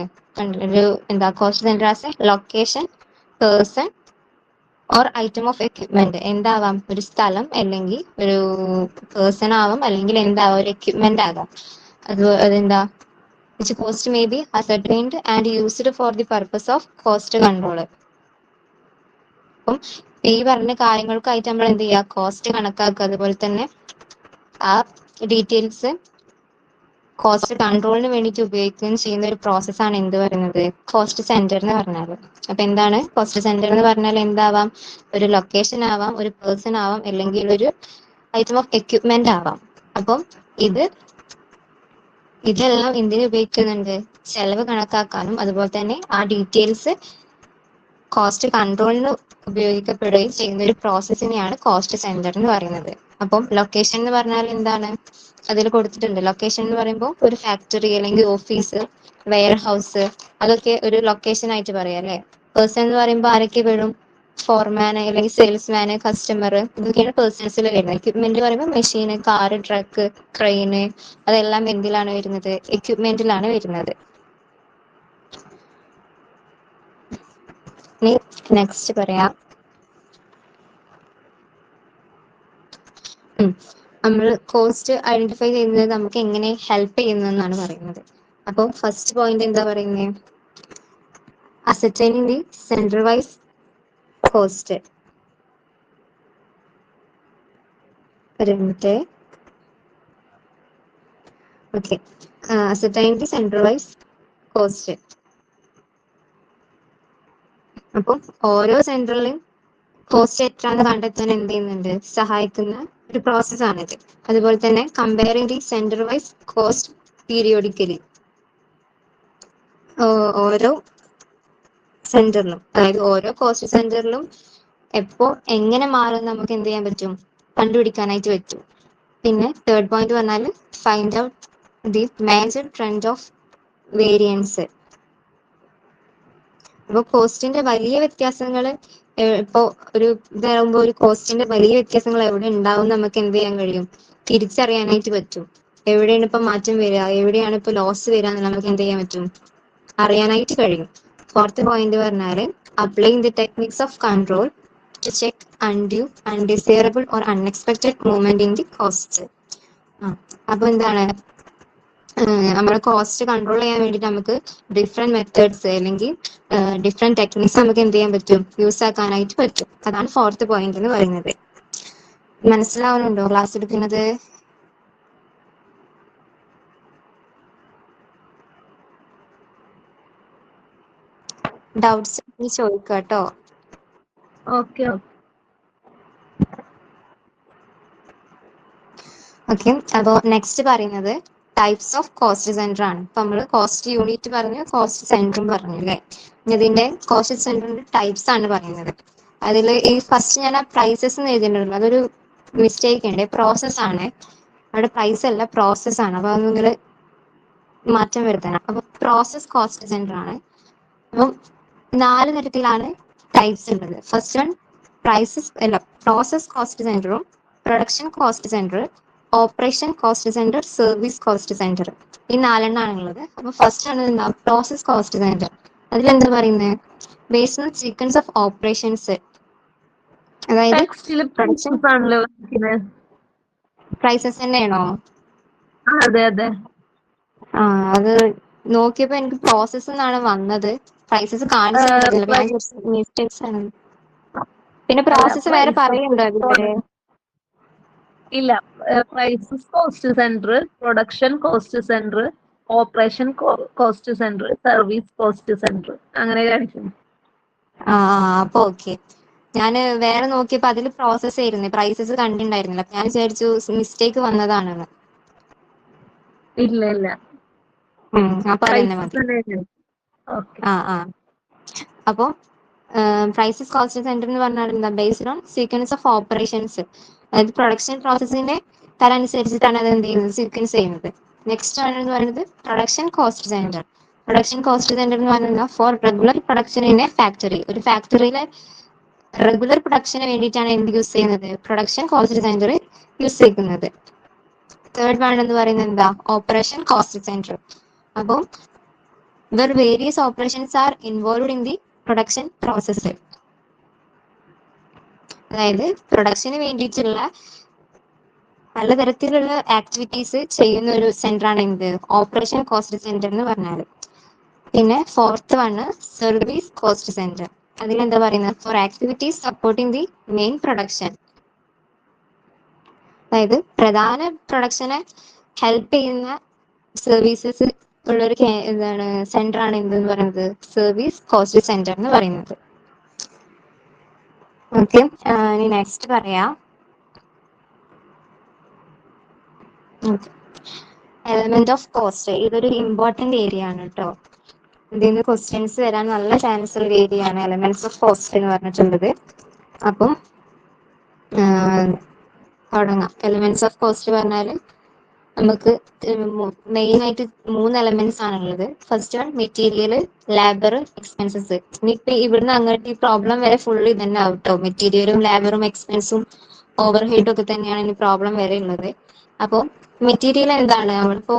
cost centre as a location, person or item of equipment. എന്താവാം, ഒരു സ്ഥലം, അല്ലെങ്കിൽ ഒരു പേഴ്സൺ ആവാം, അല്ലെങ്കിൽ എന്താവാം, ഒരു എക്യുപ്മെന്റ് ആകാം. അതെന്താ, which cost may be ascertained and used for the purpose of cost control. അപ്പം ഈ പറഞ്ഞ കാര്യങ്ങൾക്കായിട്ട് നമ്മൾ എന്ത് ചെയ്യുക, കോസ്റ്റ് കണക്കാക്കുക. അതുപോലെ തന്നെ ആ ഡീറ്റെയിൽസ് കോസ്റ്റ് കൺട്രോളിന് വേണ്ടിയിട്ട് ഉപയോഗിക്കുകയും ചെയ്യുന്ന ഒരു പ്രോസസ്സാണ് എന്ത് പറയുന്നത്, കോസ്റ്റ് സെന്റർ എന്ന് പറഞ്ഞാൽ. അപ്പൊ എന്താണ് കോസ്റ്റ് സെന്റർ എന്ന് പറഞ്ഞാൽ? എന്താവാം, ഒരു ലൊക്കേഷൻ ആവാം, ഒരു പേഴ്സൺ ആവാം, അല്ലെങ്കിൽ ഒരു ഐറ്റം ഓഫ് എക്യുപ്മെന്റ് ആവാം. അപ്പം ഇതെല്ലാം എന്തിനു ഉപയോഗിക്കുന്നുണ്ട്, ചെലവ് കണക്കാക്കാനും അതുപോലെ തന്നെ ആ ഡീറ്റെയിൽസ് കോസ്റ്റ് കൺട്രോളിന് ഉപയോഗിക്കപ്പെടുകയും ചെയ്യുന്ന ഒരു പ്രോസസ്സിനെയാണ് കോസ്റ്റ് സെന്റർ എന്ന് പറയുന്നത്. അപ്പം ലൊക്കേഷൻ എന്ന് പറഞ്ഞാൽ എന്താണ്, അതിൽ കൊടുത്തിട്ടുണ്ട്. ലൊക്കേഷൻ എന്ന് പറയുമ്പോൾ ഒരു ഫാക്ടറി അല്ലെങ്കിൽ ഓഫീസ്, വെയർ ഹൗസ്, അതൊക്കെ ഒരു ലൊക്കേഷൻ ആയിട്ട് പറയാം അല്ലെ. പേഴ്സൺ എന്ന് പറയുമ്പോൾ ആരൊക്കെ വരും, ഫോർമാന് അല്ലെങ്കിൽ സെയിൽസ്മാന്, കസ്റ്റമർ, ഇതൊക്കെയാണ് പേഴ്സൺസിൽ വരുന്നത്. എക്യുപ്മെന്റ് പറയുമ്പോൾ മെഷീന്, കാറ്, ട്രക്ക്, ട്രെയിന്, അതെല്ലാം എന്തിലാണ് വരുന്നത്, എക്യുപ്മെന്റിലാണ് വരുന്നത്. നെക്സ്റ്റ് പറയാം, നമ്മൾ കോസ്റ്റ് ഐഡന്റിഫൈ ചെയ്യുന്നത് നമുക്ക് എങ്ങനെ ഹെൽപ്പ് ചെയ്യുന്നതെന്നാണ് പറയുന്നത്. അപ്പോൾ ഫസ്റ്റ് പോയിന്റ് എന്താ പറയുന്നത്, ascertaining the centre wise cost. ഒരു minute. Okay, ascertain the centre wise cost. അപ്പം ഓരോ സെന്ററിലും കോസ്റ്റ് എത്രയാണെന്ന് കണ്ടെത്താൻ എന്ത് ചെയ്യുന്നുണ്ട്, സഹായിക്കുന്ന ഒരു പ്രോസസ്സാണിത്. അതുപോലെ തന്നെ comparing the centre wise cost periodically, ഓരോ സെന്ററിലും, അതായത് ഓരോ കോസ്റ്റ് സെന്ററിലും എപ്പോ എങ്ങനെ മാറും നമുക്ക് എന്ത് ചെയ്യാൻ പറ്റും, കണ്ടുപിടിക്കാനായിട്ട് പറ്റും. പിന്നെ തേർഡ് പോയിന്റ് പറഞ്ഞാൽ find out the major trend of variance. അപ്പോൾ കോസ്റ്റിന്റെ വലിയ വ്യത്യാസങ്ങൾ ഇപ്പോൾ ഒരു ഇതാകുമ്പോൾ ഒരു കോസ്റ്റിന്റെ വലിയ വ്യത്യാസങ്ങൾ എവിടെ ഉണ്ടാവും നമുക്ക് എന്ത് ചെയ്യാൻ കഴിയും, തിരിച്ചറിയാനായിട്ട് പറ്റും. എവിടെയാണ് ഇപ്പൊ മാറ്റം വരിക, എവിടെയാണ് ഇപ്പൊ ലോസ് വരിക എന്ന് നമുക്ക് എന്ത് ചെയ്യാൻ പറ്റും, അറിയാനായിട്ട് കഴിയും. ഫോർത്ത് പോയിന്റ് പറഞ്ഞാല് applying the techniques of control to check undue, undesirable or unexpected movement in the cost. അപ്പൊ എന്താണ്, നമ്മുടെ കോസ്റ്റ് കൺട്രോൾ ചെയ്യാൻ വേണ്ടിയിട്ട് നമുക്ക് ഡിഫറെന്റ് മെത്തേഡ്സ് അല്ലെങ്കിൽ ഡിഫറെന്റ് ടെക്നിക്സ് നമുക്ക് എന്ത് ചെയ്യാൻ പറ്റും, യൂസ് ആക്കാനായിട്ട് പറ്റും. അതാണ് ഫോർത്ത് പോയിന്റ് എന്ന് പറയുന്നത്. മനസ്സിലാവുന്നുണ്ടോ ക്ലാസ് എടുക്കുന്നത്? ഡൗട്ട്സ് ചോദിക്കുക കേട്ടോ.
ഓക്കെ
ഓക്കെ, അപ്പോൾ നെക്സ്റ്റ് പറയുന്നത് ടൈപ്സ് ഓഫ് കോസ്റ്റ് സെന്റർ ആണ്. ഇപ്പൊ നമ്മൾ കോസ്റ്റ് യൂണിറ്റ് പറഞ്ഞു, കോസ്റ്റ് സെന്ററും പറഞ്ഞു അല്ലേ. ഇതിന്റെ കോസ്റ്റ് സെന്ററിന്റെ ടൈപ്സ് ആണ് പറയുന്നത്. അതിൽ ഈ ഫസ്റ്റ് ഞാൻ ആ പ്രൈസസ് എന്ന് എഴുതിയിട്ടുണ്ടല്ലോ, അതൊരു മിസ്റ്റേക്ക് ഉണ്ട്, പ്രോസസ് ആണ്. അവിടെ പ്രൈസ് അല്ല, പ്രോസസ് ആണ്. അപ്പൊ അത് നിങ്ങൾ മാറ്റം വരുത്തണം. അപ്പൊ പ്രോസസ് കോസ്റ്റ് സെന്റർ ആണ്. അപ്പം 4 തരത്തിലാണ് ടൈപ്സ് ഉള്ളത്. ഫസ്റ്റ് വൺ പ്രൈസസ് അല്ല, പ്രോസസ് കോസ്റ്റ് സെന്ററും, production cost centre, operation cost centre, service cost centre, ഈ 4 ഉള്ളത്. അപ്പൊ ഫസ്റ്റ് ആണ് എന്താ, പ്രോസസ് കോസ്റ്റ് സെന്റർ. അതിലെന്താ പറയുന്നത്, based on sequence of operations. അതായത് പ്രൊഡക്ഷൻ പ്രൈസസ് തന്നെയാണോ?
അതെ അതെ.
അത് നോക്കിയപ്പോ എനിക്ക് പ്രോസസ് എന്നാണ് വന്നത്, പ്രൈസസ് കാണിച്ചിട്ടുണ്ടായിരുന്നില്ല. മിസ്റ്റേക്സ് ആണ്. പിന്നെ പ്രോസസ് വേറെ പറയുന്നുണ്ടോ അതില്?
ഇല്ല, prices cost centre, production cost centre, operation cost centre, service cost centre, അങ്ങനെ കാണിക്കുന്നു.
അപ്പൊ ഓക്കെ. ഞാൻ വേറെ നോക്കിയപ്പോ അതിൽ പ്രോസസ് ആയിരുന്നു, പ്രൈസസ് കണ്ടിട്ടുണ്ടായിരുന്നില്ല. ഞാൻ വിചാരിച്ചു മിസ്റ്റേക്ക് വന്നതാണെന്ന്.
ഇല്ല ഇല്ല,
അപ്പൊ അതന്നെ മതി. അപ്പൊ പ്രൈസസ് കോസ്റ്റ് സെന്റർ എന്ന് പറഞ്ഞാൽ എന്താ, based on sequence of operations. അതായത് പ്രൊഡക്ഷൻ പ്രോസസ്സിന്റെ തരം അനുസരിച്ചിട്ടാണ് അത് എന്ത് ചെയ്യുന്നത്, സീക്വൻസ് ചെയ്യുന്നത്. നെക്സ്റ്റ് ആണ് എന്ന് പറയുന്നത് production cost centre. Production cost centre എന്ന് പറയുന്നത് for regular production in a factory. ഒരു ഫാക്ടറിയിലെ റെഗുലർ പ്രൊഡക്ഷന് വേണ്ടിയിട്ടാണ് എന്ത് യൂസ് ചെയ്യുന്നത്, പ്രൊഡക്ഷൻ കോസ്റ്റ് സെന്റർ യൂസ് ചെയ്യുന്നത്. തേർഡ് വൺ എന്ന് പറയുന്നത് എന്താ, ഓപ്പറേഷൻ കോസ്റ്റ് സെന്റർ. അപ്പോൾ where various operations are involved in the production process. അതായത് പ്രൊഡക്ഷന് വേണ്ടിയിട്ടുള്ള പലതരത്തിലുള്ള ആക്ടിവിറ്റീസ് ചെയ്യുന്ന ഒരു സെന്റർ ആണ് എന്ത്, ഓപ്പറേഷൻ കോസ്റ്റ് സെന്റർ എന്ന് പറഞ്ഞാൽ. പിന്നെ fourth one service cost centre. അതിലെന്താ പറയുന്നത്, for activities supporting the main production. അതായത് പ്രധാന പ്രൊഡക്ഷനെ ഹെൽപ്പ് ചെയ്യുന്ന സർവീസസ് ഉള്ളൊരു എന്താണ് സെന്റർ ആണ് എന്തെന്ന് പറയുന്നത്, സർവീസ് കോസ്റ്റ് സെന്റർ എന്ന് പറയുന്നത്. ഓക്കെ, ഇനി നെക്സ്റ്റ് പറയാം. എലമെന്റ് ഓഫ് കോസ്റ്റ്, ഇതൊരു ഇമ്പോർട്ടന്റ് ഏരിയ ആണ് കേട്ടോ. ഇതിൽ നിന്ന് ക്വസ്റ്റ്യൻസ് വരാൻ നല്ല ചാൻസ് ഉള്ള ഏരിയ ആണ് എലമെന്റ്സ് ഓഫ് കോസ്റ്റ് എന്ന് പറഞ്ഞിട്ടുള്ളത്. അപ്പം തുടങ്ങാം. എലമെന്റ്സ് ഓഫ് കോസ്റ്റ് പറഞ്ഞാല് നമുക്ക് മെയിൻ ആയിട്ട് 3 എലമെന്റ്സ് ആണുള്ളത്. First one material, labour, expenses. ഇനിയിപ്പോ ഇവിടുന്ന് അങ്ങോട്ട് ഈ പ്രോബ്ലം വരെ ഫുള്ള് ഇതന്നെ ആവട്ടോ, മെറ്റീരിയലും ലേബറും എക്സ്പെൻസും ഓവർ ഹെഡും ഒക്കെ തന്നെയാണ് ഇനി പ്രോബ്ലം വരെ ഉള്ളത്. അപ്പോൾ മെറ്റീരിയൽ എന്താണ്, നമ്മളിപ്പോ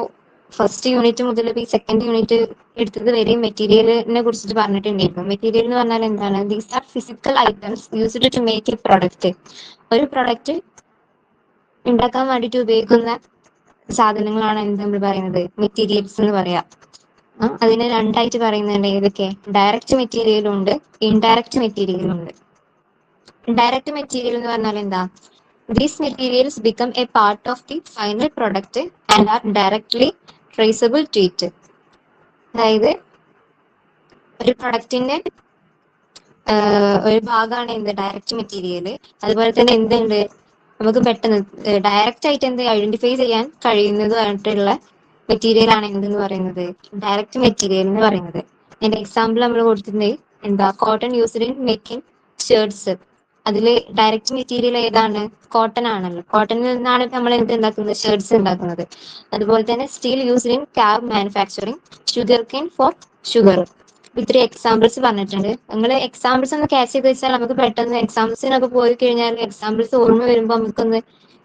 ഫസ്റ്റ് യൂണിറ്റ് മുതൽ ഈ സെക്കൻഡ് യൂണിറ്റ് എടുത്തത് വരെ മെറ്റീരിയലിനെ കുറിച്ചിട്ട് പറഞ്ഞിട്ടുണ്ടായിരുന്നു. മെറ്റീരിയൽ എന്ന് പറഞ്ഞാൽ എന്താണ്, these are physical items used to make a product. ഒരു പ്രൊഡക്റ്റ് ഉണ്ടാക്കാൻ വേണ്ടിയിട്ട് ഉപയോഗിക്കുന്ന സാധനങ്ങളാണ് എന്ത് നമ്മൾ പറയുന്നത്, മെറ്റീരിയൽസ് എന്ന് പറയാം. അതിനെ രണ്ടായിട്ട് പറയുന്നുണ്ട്. ഏതൊക്കെ, ഡയറക്റ്റ് മെറ്റീരിയലും ഉണ്ട്, ഇൻഡയറക്റ്റ് മെറ്റീരിയലും ഉണ്ട്. ഡയറക്റ്റ് മെറ്റീരിയൽ എന്ന് പറഞ്ഞാൽ എന്താ, these materials become a part of the final product and are directly traceable to it. അതായത് ഒരു പ്രൊഡക്റ്റിന്റെ ഒരു ഭാഗമാണ് എന്ത് ഡയറക്റ്റ് മെറ്റീരിയൽ. അതുപോലെ തന്നെ എന്തുണ്ട്, നമുക്ക് പെട്ടെന്ന് ഡയറക്റ്റ് ആയിട്ട് എന്ത് ഐഡന്റിഫൈ ചെയ്യാൻ കഴിയുന്നതായിട്ടുള്ള മെറ്റീരിയൽ ആണ് എന്തെന്ന് പറയുന്നത് ഡയറക്റ്റ് മെറ്റീരിയൽ എന്ന് പറയുന്നത്. അതിന്റെ എക്സാമ്പിൾ നമ്മൾ കൊടുത്തിട്ടുണ്ട്, എന്താ cotton used in making shirts. അതിൽ ഡയറക്റ്റ് മെറ്റീരിയൽ ഏതാണ്? കോട്ടൺ ആണല്ലോ. കോട്ടണിൽ നിന്നാണ് നമ്മൾ എന്ത് ഉണ്ടാക്കുന്നത്? ഷർട്ട്സ് ഉണ്ടാക്കുന്നത്. അതുപോലെ തന്നെ steel used in car manufacturing, sugar cane for sugar. ഇത്രയും എക്സാമ്പിൾസ് പറഞ്ഞിട്ടുണ്ട്. നിങ്ങൾ എക്സാമ്പിൾസ് ഒന്ന് ക്യാച്ച് ചെയ്ത് വെച്ചാൽ നമുക്ക് പെട്ടെന്ന് എക്സാംസിനൊക്കെ പോയി കഴിഞ്ഞാൽ എക്സാമ്പിൾസ് ഓർമ്മ വരുമ്പോൾ നമുക്കൊന്ന്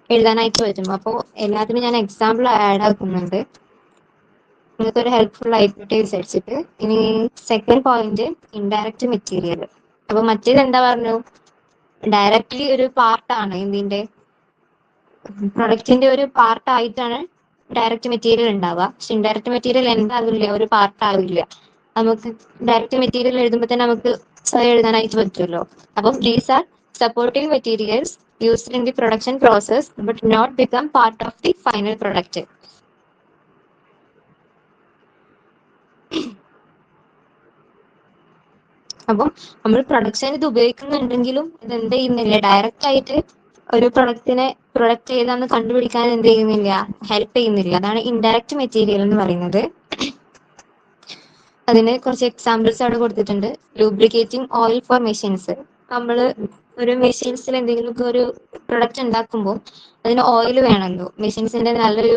എഴുതാനായിട്ട് പറ്റും. അപ്പോൾ എല്ലാത്തിനും ഞാൻ എക്സാമ്പിൾ ആഡ് ആക്കുന്നുണ്ട്, നിങ്ങൾക്ക് ഒരു ഹെൽപ്ഫുൾ ആയിക്കോട്ടെ വിചാരിച്ചിട്ട്. ഇനി സെക്കൻഡ് പോയിന്റ്, ഇൻഡയറക്റ്റ് മെറ്റീരിയൽ. അപ്പൊ മറ്റേത് എന്താ പറഞ്ഞു? ഡയറക്റ്റ്ലി ഒരു പാർട്ടാണ് ഇതിന്റെ പ്രൊഡക്റ്റിന്റെ ഒരു പാർട്ട് ആയിട്ടാണ് ഡയറക്റ്റ് മെറ്റീരിയൽ ഉണ്ടാവുക. പക്ഷെ ഇൻഡയറക്റ്റ് മെറ്റീരിയൽ എന്താകില്ല, ഒരു പാർട്ട് ആവില്ല. നമുക്ക് ഡയറക്റ്റ് മെറ്റീരിയൽ എഴുതുമ്പോൾ തന്നെ നമുക്ക് സ്വയം എഴുതാനായിട്ട് പറ്റുമല്ലോ. അപ്പം these are supporting materials used in the production process but not become part of the final product. അപ്പം നമ്മൾ പ്രൊഡക്ഷൻ ഇത് ഉപയോഗിക്കുന്നുണ്ടെങ്കിലും ഇത് എന്ത് ചെയ്യുന്നില്ല, ഡയറക്റ്റ് ആയിട്ട് ഒരു പ്രൊഡക്റ്റ് ഏതാന്ന് കണ്ടുപിടിക്കാൻ എന്ത് ചെയ്യുന്നില്ല, ഹെൽപ്പ് ചെയ്യുന്നില്ല. അതാണ് ഇൻഡയറക്റ്റ് മെറ്റീരിയൽ എന്ന് പറയുന്നത്. അതിന് കുറച്ച് എക്സാമ്പിൾസ് അവിടെ കൊടുത്തിട്ടുണ്ട്. Lubricating oil four machines. നമ്മൾ ഒരു മെഷീൻസിൽ എന്തെങ്കിലുമൊക്കെ ഒരു പ്രൊഡക്റ്റ് ഉണ്ടാക്കുമ്പോൾ അതിന് ഓയിൽ വേണമല്ലോ. മെഷീൻസിന്റെ നല്ലൊരു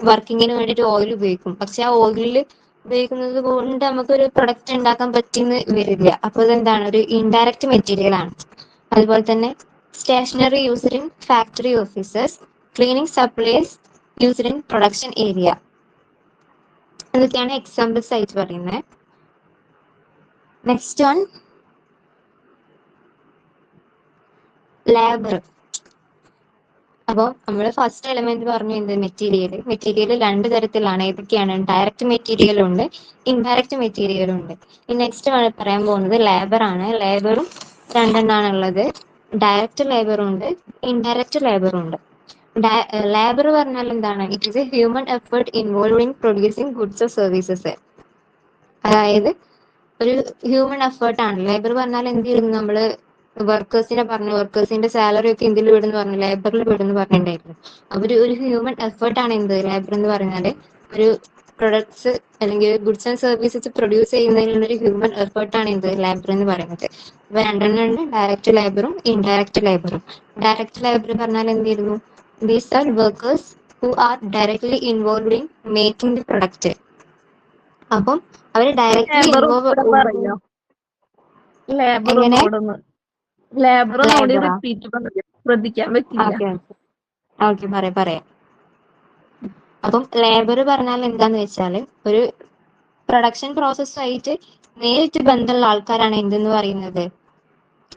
വർക്കിങ്ങിന് വേണ്ടിയിട്ട് ഓയിൽ ഉപയോഗിക്കും. പക്ഷെ ആ ഓയിലിൽ ഉപയോഗിക്കുന്നത് കൊണ്ട് നമുക്കൊരു പ്രൊഡക്റ്റ് ഉണ്ടാക്കാൻ പറ്റിയെന്ന് വരില്ല. അപ്പോൾ ഇതെന്താണ്, ഒരു ഇൻഡയറക്റ്റ് മെറ്റീരിയൽ ആണ്. അതുപോലെ തന്നെ stationery used in factory offices, cleaning supplies used in production area. അതൊക്കെയാണ് എക്സാമ്പിൾസ് ആയിട്ട് പറയുന്നത്. Next one, labour. അപ്പോൾ നമ്മൾ ഫസ്റ്റ് എലമെന്റ് പറഞ്ഞു എന്ത്, മെറ്റീരിയൽ രണ്ട് തരത്തിലാണ്. ഏതൊക്കെയാണ്? ഡയറക്റ്റ് മെറ്റീരിയൽ ഉണ്ട്, ഇൻഡയറക്റ്റ് മെറ്റീരിയൽ ഉണ്ട്. ഈ നെക്സ്റ്റ് പറയാൻ പോകുന്നത് ലേബർ ആണ്. ലേബറും രണ്ടെണ്ണാണ് ഉള്ളത്. ഡയറക്റ്റ് ലേബറും ഉണ്ട്, ഇൻഡയറക്റ്റ് ലേബറും ഉണ്ട്. ലേബർ പറഞ്ഞാൽ എന്താണ്? It is A human effort involve in producing goods or services. അതായത് ഒരു ഹ്യൂമൻ എഫേർട്ട് ആണ്. ലേബർ പറഞ്ഞാൽ എന്ത് ചെയ്യുന്നു, നമ്മള് വർക്കേഴ്സിനെ പറഞ്ഞു, വർക്കേഴ്സിന്റെ സാലറി ഒക്കെ എന്തിൽ വിടുന്നു പറഞ്ഞു, ലേബറിൽ വിടുന്നു പറഞ്ഞിട്ടുണ്ടായിരുന്നു. അവര് ഒരു ഹ്യൂമൻ എഫേർട്ട് ആണ് എന്ത് ലേബർ എന്ന് പറഞ്ഞാല്. ഒരു പ്രൊഡക്ട്സ് അല്ലെങ്കിൽ ഗുഡ്സ് ആൻഡ് സർവീസസ് പ്രൊഡ്യൂസ് ചെയ്യുന്നതിനുള്ള ഒരു ഹ്യൂമൻ എഫേർട്ട് ആണ് എന്ത് ലേബർ എന്ന് പറയുന്നത്. അപ്പൊ രണ്ടെണ്ണം ഉണ്ട്, ഡയറക്റ്റ് ലേബറും ഇൻഡയറക്റ്റ് ലേബറും. ഡയറക്റ്റ് ലേബർ പറഞ്ഞാൽ എന്തിരുന്നു, these are workers who are directly involve in making the product. അപ്പം അവര് ഡയറക്ട്ലി ഇൻവോൾവ്. എങ്ങനെ?
ലേബർ
ലേബറാ?
റിപ്പീറ്റ് ശ്രദ്ധിക്കാൻ പറ്റില്ല.
ഓക്കെ പറയാം. അപ്പം ലേബർ പറഞ്ഞാൽ എന്താന്ന് വെച്ചാല് ഒരു പ്രൊഡക്ഷൻ പ്രോസസ്സായിട്ട് നേരിട്ട് ബന്ധമുള്ള ആൾക്കാരാണ് എന്തെന്ന് പറയുന്നത്,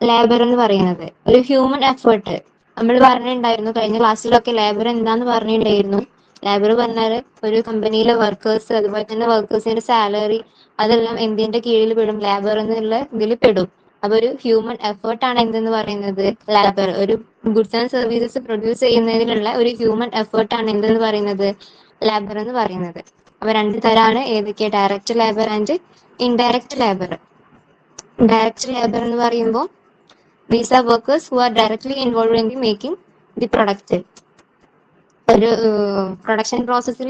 ലേബർ എന്ന് പറയുന്നത്. ഒരു ഹ്യൂമൻ എഫേർട്ട് നമ്മൾ പറഞ്ഞിട്ടുണ്ടായിരുന്നു കഴിഞ്ഞ ക്ലാസ്സിലൊക്കെ. ലേബർ എന്താന്ന് പറഞ്ഞിട്ടുണ്ടായിരുന്നു. ലേബർ പറഞ്ഞാൽ ഒരു കമ്പനിയിലെ വർക്കേഴ്സ്, അതുപോലെ തന്നെ വർക്കേഴ്സിന്റെ സാലറി, അതെല്ലാം എന്തിന്റെ കീഴിൽ പെടും? ലേബർ എന്നുള്ള ഇതിൽ പെടും. അപ്പൊ ഒരു ഹ്യൂമൻ എഫേർട്ട് ആണ് എന്തെന്ന് പറയുന്നത്, ലേബർ. ഒരു ഗുഡ്സ് ആൻഡ് സർവീസസ് പ്രൊഡ്യൂസ് ചെയ്യുന്നതിനുള്ള ഒരു ഹ്യൂമൻ എഫേർട്ട് ആണ് എന്തെന്ന് പറയുന്നത്, ലേബർ എന്ന് പറയുന്നത്. അപ്പൊ രണ്ട് തരാണ് ഏതൊക്കെ? Direct labour and indirect labour. Direct labour എന്ന് പറയുമ്പോൾ these are workers who are directly involved in the making the product. ഒരു പ്രൊഡക്ഷൻ പ്രോസസ്സിൽ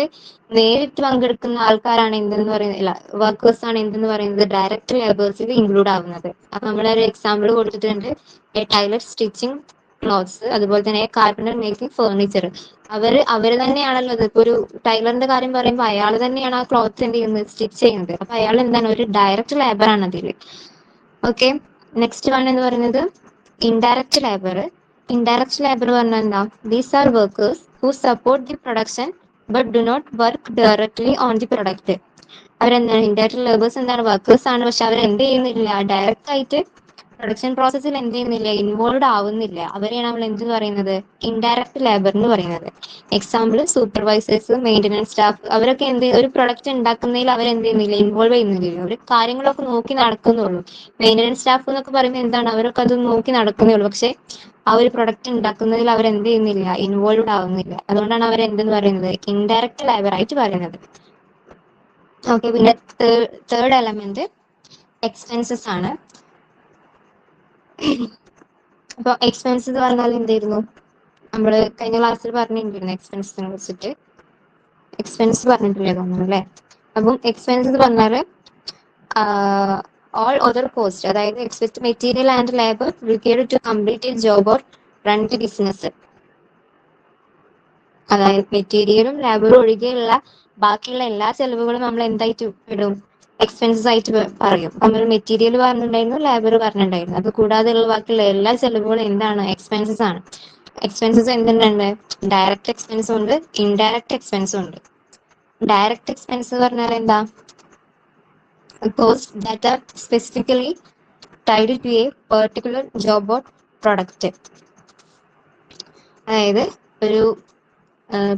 നേരിട്ട് പങ്കെടുക്കുന്ന ആൾക്കാരാണ് എന്തെന്ന് പറയുന്നത്, വർക്കേഴ്സ് ആണ് എന്തെന്ന് പറയുന്നത് ഡയറക്റ്റ് ലേബേഴ്സിൽ ഇൻക്ലൂഡ് ആവുന്നത്. അപ്പൊ നമ്മളൊരു എക്സാമ്പിൾ കൊടുത്തിട്ടുണ്ട്, എ ടൈലർ സ്റ്റിച്ചിങ് ക്ലോത്ത്സ്, അതുപോലെ തന്നെ കാർപ്പന്റർ മേക്കിംഗ് ഫർണിച്ചർ. അവര് തന്നെയാണല്ലോ. ഇപ്പൊ ഒരു ടൈലറിന്റെ കാര്യം പറയുമ്പോൾ അയാൾ തന്നെയാണ് ആ ക്ലോത്ത് എന്ത് ചെയ്യുന്നത്, സ്റ്റിച്ച് ചെയ്യുന്നത്. അപ്പൊ അയാൾ എന്താണ്, ഒരു ഡയറക്റ്റ് ലേബർ ആണ് അതിൽ. ഓക്കെ, നെക്സ്റ്റ് വൺ എന്ന് പറയുന്നത് ഇൻഡയറക്റ്റ് ലേബർ. ഇൻഡയറക്റ്റ് ലേബർ പറഞ്ഞാൽ എന്താ? These are workers who support the production but do not work directly on the product. അവരെന്താണ്? ഇൻഡയറക്റ്റ് ലേബേഴ്സ് എന്താണ്? വർക്കേഴ്സ് ആണ്, പക്ഷെ അവരെന്ത് ചെയ്യുന്നില്ല, ഡയറക്റ്റ് ആയിട്ട് പ്രൊഡക്ഷൻ പ്രോസസ്സിൽ എന്ത് ചെയ്യുന്നില്ല, ഇൻവോൾവ് ആവുന്നില്ല. അവരെയാണ് നമ്മൾ എന്ത് പറയുന്നത്, ഇൻഡയറക്റ്റ് ലേബർ എന്ന് പറയുന്നത്. Example supervisors, maintenance staff. അവരൊക്കെ ഒരു പ്രൊഡക്റ്റ് ഉണ്ടാക്കുന്നതിൽ അവരെന്ത് ചെയ്യുന്നില്ല, ഇൻവോൾവ് ചെയ്യുന്നില്ല. അവർ കാര്യങ്ങളൊക്കെ നോക്കി നടക്കുന്നുള്ളൂ. മെയിൻ്റനൻസ് സ്റ്റാഫ് എന്നൊക്കെ പറയുമ്പോൾ എന്താണ്, അവരൊക്കെ അത് നോക്കി നടക്കുന്നേ ഉള്ളൂ. പക്ഷെ ആ ഒരു പ്രൊഡക്റ്റ് ഉണ്ടാക്കുന്നതിൽ അവരെന്ത് ചെയ്യുന്നില്ല, ഇൻവോൾവ് ആവുന്നില്ല. അതുകൊണ്ടാണ് അവർ എന്തെന്ന് പറയുന്നത്, ഇൻഡയറക്റ്റ് ലേബർ ആയിട്ട് പറയുന്നത്. ഓക്കെ, പിന്നെ തേർഡ് എലമെന്റ് എക്സ്പെൻസസ് ആണ്. അപ്പൊ എക്സ്പെൻസ് എന്ന് പറഞ്ഞാൽ എന്തായിരുന്നു? നമ്മള് കഴിഞ്ഞ ക്ലാസ്സിൽ പറഞ്ഞിട്ടുണ്ടായിരുന്നു എക്സ്പെൻസിനെ കുറിച്ചിട്ട്. എക്സ്പെൻസ് പറഞ്ഞിട്ടില്ലേ തോന്നുന്നു അല്ലേ? അപ്പം എക്സ്പെൻസ് എന്ന് പറഞ്ഞാല് ഓൾ അതർ കോസ്റ്റ്, അതായത് expect material and labour required to complete a job or run the business. അതായത് മെറ്റീരിയലും ലേബറും ഒഴികെയുള്ള ബാക്കിയുള്ള എല്ലാ ചെലവുകളും നമ്മൾ എന്തായിട്ട് ഇടും? എക്സ്പെൻസസ് ആയിട്ട് പറയും. നമ്മൾ മെറ്റീരിയൽ പറഞ്ഞിട്ടുണ്ടായിരുന്നു, ലേബർ പറഞ്ഞിട്ടുണ്ടായിരുന്നു. അത് കൂടാതെയുള്ള ബാക്കിയുള്ള എല്ലാ ചെലവുകളും എന്താണ്? എക്സ്പെൻസസ് ആണ്. എക്സ്പെൻസസ് എന്തുണ്ട്? ഡയറക്റ്റ് എക്സ്പെൻസും ഉണ്ട്, ഇൻഡയറക്റ്റ് എക്സ്പെൻസും ഉണ്ട്. ഡയറക്റ്റ് എക്സ്പെൻസ് പറഞ്ഞാൽ എന്താ? Cost that are specifically tied to a particular job or product. അതായത് ഒരു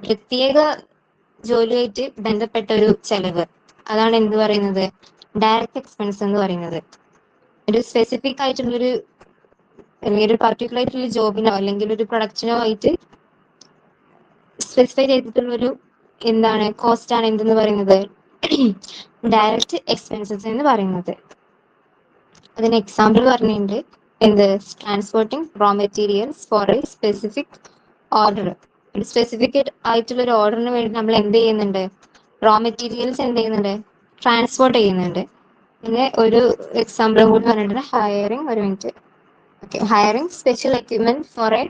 പ്രത്യേക ജോലിയായിട്ട് ബന്ധപ്പെട്ട ഒരു ചെലവ്, അതാണ് എന്ത് പറയുന്നത്? ഡയറക്റ്റ് എക്സ്പെൻസ് എന്ന് പറയുന്നത്. ഒരു സ്പെസിഫിക് ആയിട്ടുള്ളൊരു അല്ലെങ്കിൽ ഒരു പർട്ടിക്കുലർ ആയിട്ടുള്ള ജോബിനോ അല്ലെങ്കിൽ ഒരു പ്രൊഡക്റ്റിനോ ആയിട്ട് സ്പെസിഫൈ ചെയ്തിട്ടുള്ളൊരു എന്താണ് കോസ്റ്റ് ആണ് എന്തെന്ന് പറയുന്നത്? ഡയറക്റ്റ് എക്സ്പെൻസസ് എന്ന് പറയുന്നത്. അതിന് എക്സാമ്പിൾ പറഞ്ഞിട്ടുണ്ട്. എന്ത്? Transporting raw materials for a specific order. ഒരു സ്പെസിഫിക് ആയിട്ടുള്ള ഒരു ഓർഡറിന് വേണ്ടി നമ്മൾ എന്ത് ചെയ്യുന്നുണ്ട്? റോ മെറ്റീരിയൽസ് എന്ത് ചെയ്യുന്നുണ്ട്? ട്രാൻസ്പോർട്ട് ചെയ്യുന്നുണ്ട്. പിന്നെ ഒരു എക്സാമ്പിളും കൂടി പറഞ്ഞിട്ടുണ്ട്. ഹയറിംഗ്, ഒരു minute, okay, hiring special equipment for a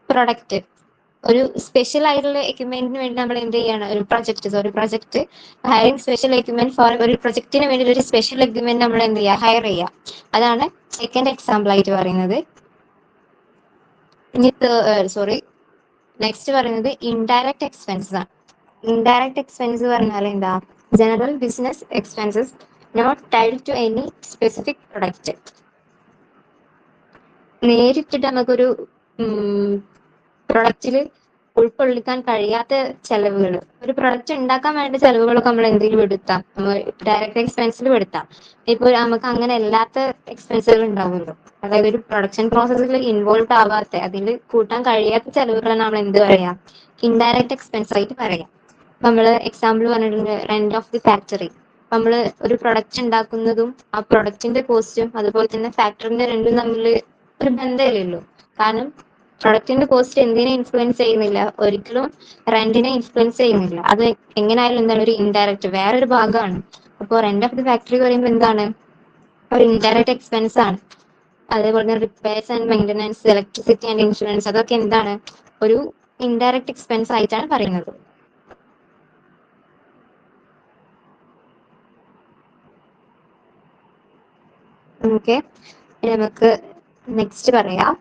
product. ഒരു സ്പെഷ്യൽ ആയിട്ടുള്ള എക്യുപ്മെന്റിന് വേണ്ടി നമ്മൾ എന്ത് ചെയ്യാണ്? ഒരു project hiring special equipment for ഒരു പ്രൊജക്ടിന് വേണ്ടി ഒരു സ്പെഷ്യൽ എക്യുപ്മെന്റ് നമ്മൾ എന്ത് ചെയ്യുക? ഹയർ ചെയ്യുക. അതാണ് സെക്കൻഡ് എക്സാമ്പിൾ ആയിട്ട് പറയുന്നത്. ഇനി നെക്സ്റ്റ് പറയുന്നത് ഇൻഡയറക്റ്റ് എക്സ്പെൻസസ് ആണ്. ഇൻഡയറക്റ്റ് എക്സ്പെൻസ് പറഞ്ഞാൽ എന്താ? General business expenses not tied to any specific product. നേരിട്ടിട്ട് നമുക്കൊരു പ്രൊഡക്റ്റിൽ ഉൾക്കൊള്ളിക്കാൻ കഴിയാത്ത ചെലവുകൾ, ഒരു പ്രൊഡക്റ്റ് ഉണ്ടാക്കാൻ വേണ്ട ചെലവുകളൊക്കെ നമ്മൾ എന്തെങ്കിലും എടുത്താം, ഡയറക്റ്റ് എക്സ്പെൻസിൽ പെടുത്താം. ഇപ്പോൾ നമുക്ക് അങ്ങനെ അല്ലാത്ത എക്സ്പെൻസുകൾ ഉണ്ടാവുമല്ലോ, അതായത് ഒരു പ്രൊഡക്ഷൻ പ്രോസസ്സിൽ ഇൻവോൾവ് ആവാത്ത, അതിൽ കൂട്ടാൻ കഴിയാത്ത ചെലവുകളാണ് നമ്മൾ എന്ത് പറയാ? ഇൻഡയറക്റ്റ് എക്സ്പെൻസ് ആയിട്ട് പറയാം. നമ്മൾ എക്സാമ്പിൾ പറഞ്ഞിട്ടുണ്ട്, റെന്റ് ഓഫ് ദി ഫാക്ടറി. നമ്മൾ ഒരു പ്രൊഡക്റ്റ് ഉണ്ടാക്കുന്നതും ആ പ്രൊഡക്റ്റിന്റെ കോസ്റ്റും അതുപോലെ തന്നെ ഫാക്ടറിന്റെ രണ്ടും തമ്മിൽ ഒരു ബന്ധമില്ലല്ലോ. കാരണം പ്രൊഡക്റ്റിന്റെ കോസ്റ്റ് എന്തിനെ ഇൻഫ്ലുവൻസ് ചെയ്യുന്നില്ല? ഒരിക്കലും റെന്റിനെ ഇൻഫ്ലുവൻസ് ചെയ്യുന്നില്ല. അത് എങ്ങനെയായാലും എന്താണ്? ഒരു ഇൻഡയറക്റ്റ്, വേറൊരു ഭാഗമാണ്. അപ്പോൾ റെന്റ് ഓഫ് ദി ഫാക്ടറി പറയുമ്പോൾ എന്താണ്? ഒരു ഇൻഡയറക്റ്റ് എക്സ്പെൻസ് ആണ്. അതേപോലെ തന്നെ repairs and maintenance, electricity and insurance, അതൊക്കെ എന്താണ്? ഒരു ഇൻഡയറക്റ്റ് എക്സ്പെൻസ് ആയിട്ടാണ് പറയുന്നത്. ഓക്കെ, നമുക്ക് നെക്സ്റ്റ് പറയാം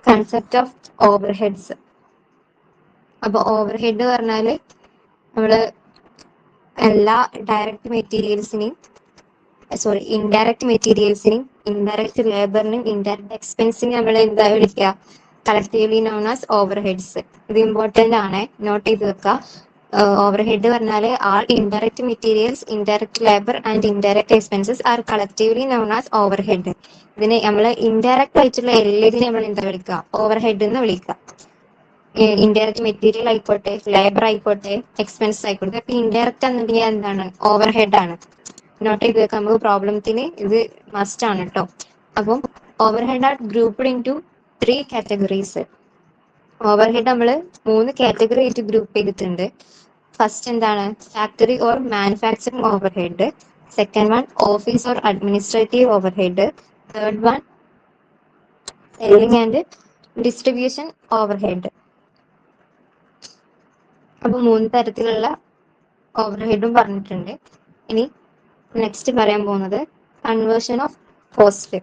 കൺസെപ്റ്റ് ഓഫ് ഓവർഹെഡ്സ്. അപ്പൊ ഓവർഹെഡ് പറഞ്ഞാല് നമ്മള് എല്ലാ ഇൻഡയറക്റ്റ് മെറ്റീരിയൽസിനെയും, ഇൻഡയറക്റ്റ് ലേബറിനെയും ഇൻഡയറക്റ്റ് എക്സ്പെൻസിനെയും നമ്മൾ എന്താ വിളിക്കുക? Collectively known as overheads. ഇത് ഇമ്പോർട്ടന്റ് ആണ്, നോട്ട് ചെയ്ത് വെക്കുക. ഓവർഹെഡ് പറഞ്ഞാൽ all indirect materials, indirect labour and indirect expenses are collectively known as overhead. ഇതിനെ നമ്മൾ ഇൻഡയറക്റ്റ് ആയിട്ടുള്ള എല്ലാത്തിനെയും നമ്മൾ എന്താ വിളിക്കുക? ഓവർഹെഡ് എന്ന് വിളിക്കുക. ഇൻഡയറക്റ്റ് മെറ്റീരിയൽ ആയിക്കോട്ടെ, ലേബർ ആയിക്കോട്ടെ, എക്സ്പെൻസ് ആയിക്കോട്ടെ, അപ്പൊ ഇൻഡയറക്റ്റ് എന്നുണ്ടെങ്കിൽ എന്താണ്? ഓവർഹെഡ് ആണ്. നോട്ട് ചെയ്ത് വെക്കാം, നമുക്ക് പ്രോബ്ലത്തിന് ഇത് മസ്റ്റ് ആണ് കേട്ടോ. അപ്പം overhead are grouped into 3 categories. Overhead നമ്മൾ 3 കാറ്റഗറി ആയിട്ട് ഗ്രൂപ്പ് ചെയ്തിട്ടുണ്ട്. ഫസ്റ്റ് എന്താണ്? Factory or manufacturing overhead. Second one office or administrative overhead. Third one selling and distribution overhead. അപ്പൊ 3 തരത്തിലുള്ള ഓവർഹെഡും പറഞ്ഞിട്ടുണ്ട്. ഇനി നെക്സ്റ്റ് പറയാൻ പോകുന്നത് കൺവേർഷൻ ഓഫ് കോസ്റ്റ്.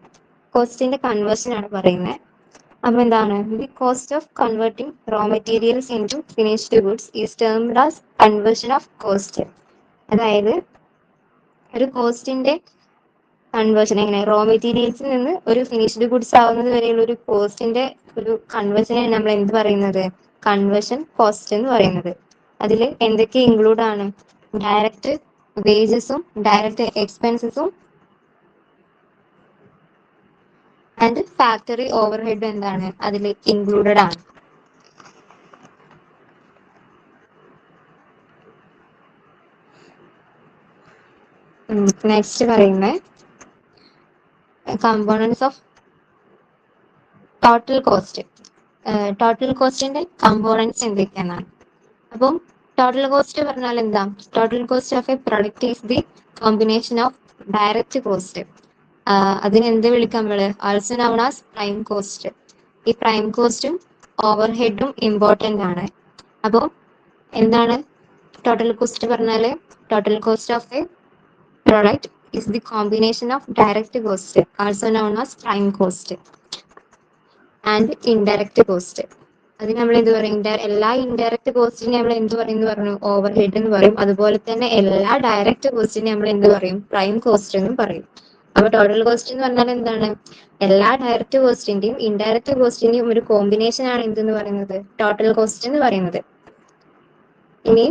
കോസ്റ്റിന്റെ കൺവേർഷൻ ആണ് പറയുന്നത്. അപ്പൊ എന്താണ്? The cost of converting raw materials into finished goods is termed as conversion of cost. അതായത് ഒരു കോസ്റ്റിന്റെ കൺവേർഷൻ എങ്ങനെ? റോ മെറ്റീരിയൽസിൽ നിന്ന് ഒരു ഫിനിഷ്ഡ് ഗുഡ്സ് ആവുന്നത് വരെയുള്ള ഒരു കോസ്റ്റിന്റെ ഒരു കൺവേർഷനെ നമ്മൾ എന്ത് പറയുന്നത്? കൺവേർഷൻ കോസ്റ്റ് എന്ന് പറയുന്നത്. അതിൽ എന്തൊക്കെ ഇൻക്ലൂഡ് ആണ്? ഡയറക്റ്റ് വേജസും ഡയറക്റ്റ് എക്സ്പെൻസസും ആൻഡ് ഫാക്ടറി ഓവർഹെഡ് എന്താണ്? അതിൽ ഇൻക്ലൂഡഡ് ആണ്. നെക്സ്റ്റ് പറയുന്നത് components of total cost. Total കോസ്റ്റിന്റെ കമ്പോണൻസ് എന്തൊക്കെയാണ്? അപ്പം ടോട്ടൽ കോസ്റ്റ് പറഞ്ഞാൽ എന്താ? Total cost of a product is the combination of direct cost. അതിന് എന്ത് വിളിക്കാം നമ്മള്? Also known as prime cost. ഈ പ്രൈം കോസ്റ്റും ഓവർ ഹെഡും ഇമ്പോർട്ടൻ്റ് ആണ്. അപ്പോൾ എന്താണ് ടോട്ടൽ കോസ്റ്റ് പറഞ്ഞാല്? Total cost of a product is the combination of direct cost, also known as prime cost, and indirect cost. അതിന് നമ്മൾ എന്ത് പറയും? എല്ലാ ഇൻഡയറക്റ്റ് കോസ്റ്റിനെ നമ്മൾ എന്ത് പറയും പറഞ്ഞു? ഓവർ ഹെഡ് എന്ന് പറയും. അതുപോലെ തന്നെ എല്ലാ ഡയറക്റ്റ് കോസ്റ്റിനെ നമ്മൾ എന്ത് പറയും? പ്രൈം കോസ്റ്റ് എന്നും പറയും. അപ്പൊ ടോട്ടൽ കോസ്റ്റ് എന്ന് പറഞ്ഞാൽ എന്താണ്? എല്ലാ ഡയറക്റ്റ് കോസ്റ്റിന്റെയും ഇൻഡയറക്റ്റ് കോസ്റ്റിന്റെയും ഒരു കോമ്പിനേഷൻ ആണ് എന്തെന്ന് പറയുന്നത്? ടോട്ടൽ കോസ്റ്റ് എന്ന് പറയുന്നത്. ഇനി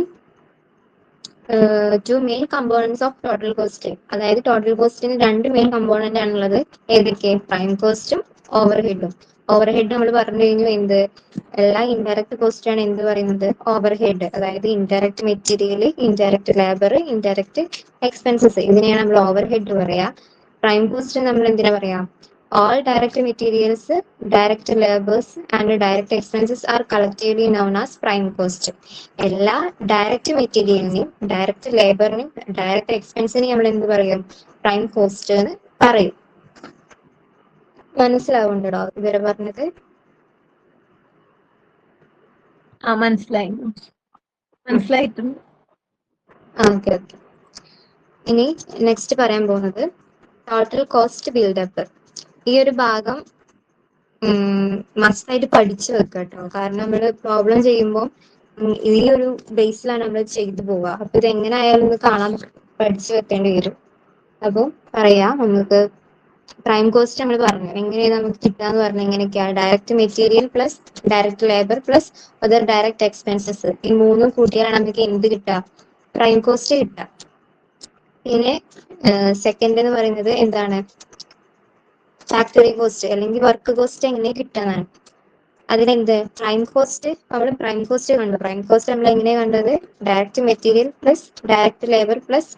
two main components of total cost, അതായത് ടോട്ടൽ കോസ്റ്റിന് രണ്ട് മെയിൻ കമ്പോണന്റ് ആണുള്ളത്. ഏതൊക്കെ? പ്രൈം കോസ്റ്റും ഓവർ ഹെഡും. ഓവർ ഹെഡ് നമ്മൾ പറഞ്ഞു കഴിഞ്ഞു എന്ത്? എല്ലാ ഇൻഡയറക്റ്റ് കോസ്റ്റ് ആണ് എന്ത് പറയുന്നത്? Overhead. അതായത് indirect material, indirect labour, indirect expenses, ഇതിനെയാണ് നമ്മൾ ഓവർ ഹെഡ് പറയാ. പ്രൈം കോസ്റ്റ് നമ്മൾ എന്തിനാ പറയാ? All direct materials, direct labors and direct expenses are collectively known as prime cost. എല്ലാ ഡയറക്റ്റ് മെറ്റീരിയലിനെയും ഡയറക്റ്റ് ലേബറിനെയും ഡയറക്റ്റ് എക്സ്പെൻസിനെയും നമ്മൾ എന്ത് പറയും? പ്രൈം കോസ്റ്റ് എന്ന് പറയും. മനസ്സിലാവുന്നുണ്ടോ ഇവരെ പറഞ്ഞത്?
മനസ്സിലായിട്ടുണ്ട്.
ഓക്കെ. ഇനി നെക്സ്റ്റ് പറയാൻ പോകുന്നത് ടോട്ടൽ കോസ്റ്റ് ബിൽഡപ്പ്. ഈ ഒരു ഭാഗം മസ്റ്റായിട്ട് പഠിച്ചു വെക്കുക കേട്ടോ. കാരണം നമ്മൾ പ്രോബ്ലം ചെയ്യുമ്പോൾ ഈ ഒരു ബേസിലാണ് നമ്മൾ ചെയ്തു പോവുക. അപ്പൊ ഇത് എങ്ങനെ ആയാലും ഒന്ന് കാണാൻ പഠിച്ചു വെക്കേണ്ടി വരും. അപ്പോൾ പറയാം, നമുക്ക് പ്രൈം കോസ്റ്റ് നമ്മൾ പറഞ്ഞു എങ്ങനെയാണ് നമുക്ക് കിട്ടാന്ന് പറഞ്ഞാൽ എങ്ങനെയൊക്കെയാ? Direct material plus direct labour plus other direct expenses, ഈ മൂന്നും കൂട്ടിയാലാണ് നമുക്ക് എന്ത് കിട്ടുക? പ്രൈം കോസ്റ്റ് കിട്ടുക. പിന്നെ സെക്കൻഡ് എന്ന് പറയുന്നത് എന്താണ്? ഫാക്ടറി കോസ്റ്റ് അല്ലെങ്കിൽ വർക്ക് കോസ്റ്റ് എങ്ങനെ കിട്ടാനാണ്. അതിനെന്ത്? പ്രൈം കോസ്റ്റ്, നമ്മൾ പ്രൈം കോസ്റ്റ് കണ്ടു. പ്രൈം കോസ്റ്റ് നമ്മൾ എങ്ങനെയാണ് കണ്ടത്? Direct material plus direct labour plus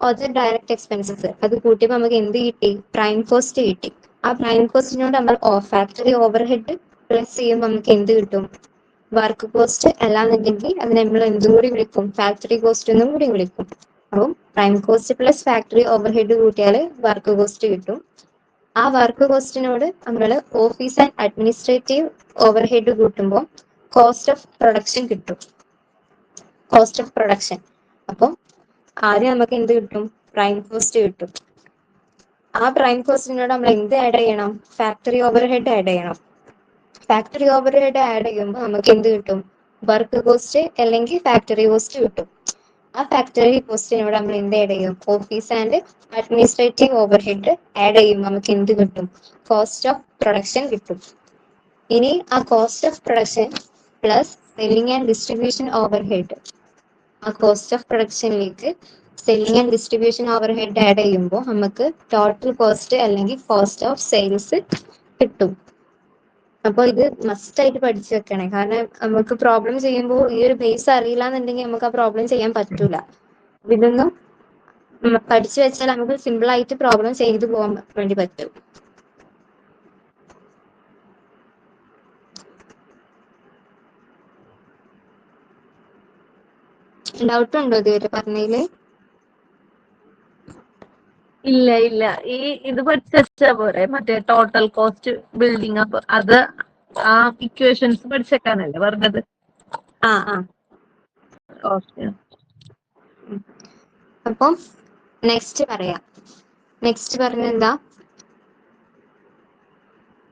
other direct expenses, അത് കൂട്ടിയപ്പോൾ നമുക്ക് എന്ത് കിട്ടി? പ്രൈം കോസ്റ്റ് കിട്ടി. ആ പ്രൈം കോസ്റ്റിനോട് നമ്മൾ ഫാക്ടറി ഓവർ ഹെഡ് പ്ലസ് ചെയ്യുമ്പോൾ നമുക്ക് എന്ത് കിട്ടും? Work cost. അല്ലാന്നുണ്ടെങ്കിൽ അതിനെ നമ്മൾ എന്തും കൂടി വിളിക്കും? ഫാക്ടറി കോസ്റ്റ് എന്നും കൂടി വിളിക്കും. അപ്പം prime cost plus factory over head കൂട്ടിയാൽ വർക്ക് കോസ്റ്റ് കിട്ടും. ആ വർക്ക് കോസ്റ്റിനോട് നമ്മൾ office and administrative over head കൂട്ടുമ്പോൾ കോസ്റ്റ് ഓഫ് പ്രൊഡക്ഷൻ കിട്ടും. Cost of production. അപ്പം ആദ്യം നമുക്ക് എന്ത് കിട്ടും? പ്രൈം കോസ്റ്റ് കിട്ടും. ആ പ്രൈം കോസ്റ്റിനോട് നമ്മൾ എന്ത് ആഡ് ചെയ്യണം? ഫാക്ടറി ഓവർ ഹെഡ് ആഡ് ചെയ്യണം. ഫാക്ടറി ഓവർ ഹെഡ് ആഡ് ചെയ്യുമ്പോൾ നമുക്ക് എന്ത് കിട്ടും? വർക്ക് കോസ്റ്റ് അല്ലെങ്കിൽ ഫാക്ടറി കോസ്റ്റ് കിട്ടും. ആ ഫാക്ടറി കോസ്റ്റിനോട് നമ്മൾ എന്ത് ആഡ് ചെയ്യും? Office and administrative over head add ചെയ്യുമ്പോൾ നമുക്ക് എന്ത് കിട്ടും? കോസ്റ്റ് ഓഫ് പ്രൊഡക്ഷൻ കിട്ടും. ഇനി ആ cost of production plus selling and distribution overhead, ആ കോസ്റ്റ് ഓഫ് പ്രൊഡക്ഷനിലേക്ക് selling and distribution overhead add ചെയ്യുമ്പോൾ നമുക്ക് ടോട്ടൽ കോസ്റ്റ് അല്ലെങ്കിൽ കോസ്റ്റ് ഓഫ് സെയിൽസ് കിട്ടും. അപ്പോൾ ഇത് മസ്റ്റ് ആയിട്ട് പഠിച്ചു വെക്കണേ. കാരണം നമുക്ക് പ്രോബ്ലം ചെയ്യുമ്പോൾ ഈ ഒരു ബേസ് അറിയില്ല എന്നുണ്ടെങ്കിൽ നമുക്ക് ആ പ്രോബ്ലം ചെയ്യാൻ പറ്റൂല. ഇതൊന്നും പഠിച്ചു വെച്ചാൽ നമുക്ക് സിമ്പിൾ ആയിട്ട് പ്രോബ്ലം ചെയ്തു പോകാൻ വേണ്ടി പറ്റും. ഡൗട്ട് ഉണ്ടോ ഇതുവരെ പറഞ്ഞതില്?
ഇല്ല. ഇത് പഠിച്ചാ പോരെ? മറ്റേ ടോട്ടൽ കോസ്റ്റ് ബിൽഡിംഗ് അപ്പ് അത് ആ ഇക്വേഷൻസ് പഠിച്ചേക്കാനല്ലേ പറഞ്ഞത്?
ആ.
ഓക്കെ.
അപ്പം നെക്സ്റ്റ് പറയാം. നെക്സ്റ്റ് പറഞ്ഞെന്താ?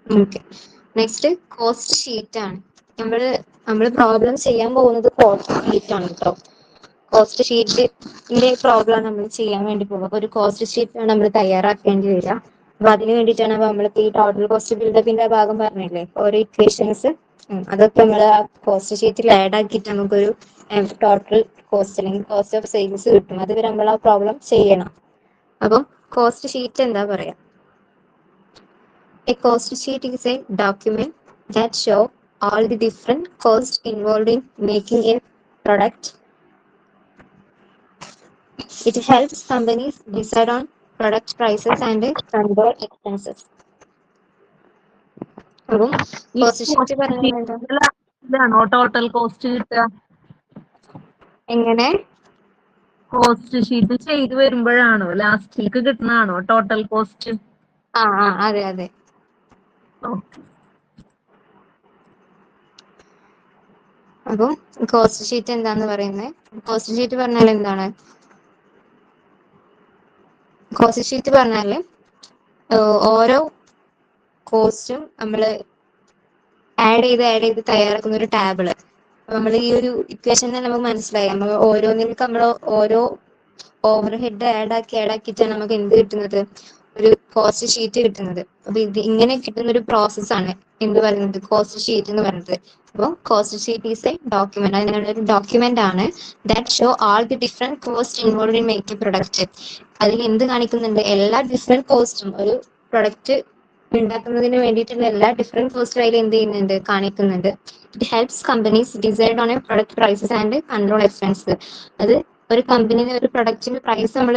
ഓക്കെ. നെക്സ്റ്റ് കോസ്റ്റ് ഷീറ്റ് ആണ്. നമ്മള് പ്രോബ്ലം ചെയ്യാൻ പോകുന്നത് കോസ്റ്റ് ഷീറ്റ് ആണ് കേട്ടോ. കോസ്റ്റ് ഷീറ്റിന്റെ പ്രോബ്ലം നമ്മൾ ചെയ്യാൻ വേണ്ടി പോകും. അപ്പൊ ഒരു കോസ്റ്റ് ഷീറ്റ് ആണ് നമ്മൾ തയ്യാറാക്കേണ്ടി വരിക. അപ്പൊ അതിന് വേണ്ടിയിട്ടാണ് നമ്മളിപ്പോ ഈ ടോട്ടൽ കോസ്റ്റ് ബിൽഡപ്പിന്റെ ഭാഗം പറഞ്ഞില്ലേ, ഓരോ ഇക്വേഷൻസ്, അതൊക്കെ നമ്മൾ ആ കോസ്റ്റ് ഷീറ്റിൽ ആഡ് ആക്കിയിട്ട് നമുക്കൊരു ടോട്ടൽ കോസ്റ്റ് അല്ലെങ്കിൽ കോസ്റ്റ് ഓഫ് സെയിൽസ് കിട്ടും. അതുവരെ നമ്മൾ ആ പ്രോബ്ലം ചെയ്യണം. അപ്പം കോസ്റ്റ് ഷീറ്റ് എന്താ പറയാ? A cost sheet is a document that show all the different costs involved in making a product. It helps companies decide on product prices and control expenses. അപ്പം
ഈ
കോസ്റ്റ് ഷീറ്റ് പറഞ്ഞാൽ എന്താ?
ഇതാണോ total cost കിട്ടുക?
എങ്ങനെ?
Cost sheet ചെയ്ത് വരുമ്പോഴാണോ ലാസ്റ്റിലേക്ക് കിട്ടുന്നതാണോ total cost?
അതെ അതെ.
ഓക്കെ.
അപ്പം കോസ്റ്റ് ഷീറ്റ് എന്താന്ന് പറയുന്നത്? കോസ്റ്റ് ഷീറ്റ് പറഞ്ഞാൽ എന്താണ്? കോസ്റ്റ് ഷീറ്റ് പറഞ്ഞാല് ഓരോ കോസ്റ്റും നമ്മള് ആഡ് ചെയ്ത് തയ്യാറാക്കുന്ന ഒരു ടാബിള്. നമ്മൾ ഈ ഒരു ഇക്വേഷൻ തന്നെ നമുക്ക് മനസ്സിലായി, നമ്മൾ ഓരോന്നിനും നമ്മൾ ഓരോ ഓവർ ഹെഡ് ആഡ് ആക്കിയിട്ടാണ് നമുക്ക് എന്ത് കിട്ടുന്നത്? ഒരു കോസ്റ്റ് ഷീറ്റ് കിട്ടുന്നത്. അപ്പൊ ഇത് ഇങ്ങനെ കിട്ടുന്ന ഒരു പ്രോസസ്സാണ് എന്ത് പറയുന്നത്? കോസ്റ്റ് ഷീറ്റ് എന്ന് പറയുന്നത്. അപ്പോൾ cost sheet is A document. അതിനുള്ള ഒരു ഡോക്യുമെന്റ് ആണ് that show all the different cost involve in making product. അതിൽ എന്ത് കാണിക്കുന്നുണ്ട്? എല്ലാ ഡിഫറെന്റ് കോസ്റ്റും, ഒരു പ്രൊഡക്റ്റ് ഉണ്ടാക്കുന്നതിന് വേണ്ടിയിട്ടുള്ള എല്ലാ ഡിഫറെന്റ് കോസ്റ്റും അതിൽ എന്ത് ചെയ്യുന്നുണ്ട്? കാണിക്കുന്നുണ്ട്. It helps companies decide on a product prices and control expense. അത് ഒരു കമ്പനിന് ഒരു പ്രൊഡക്റ്റിന്റെ പ്രൈസ് നമ്മൾ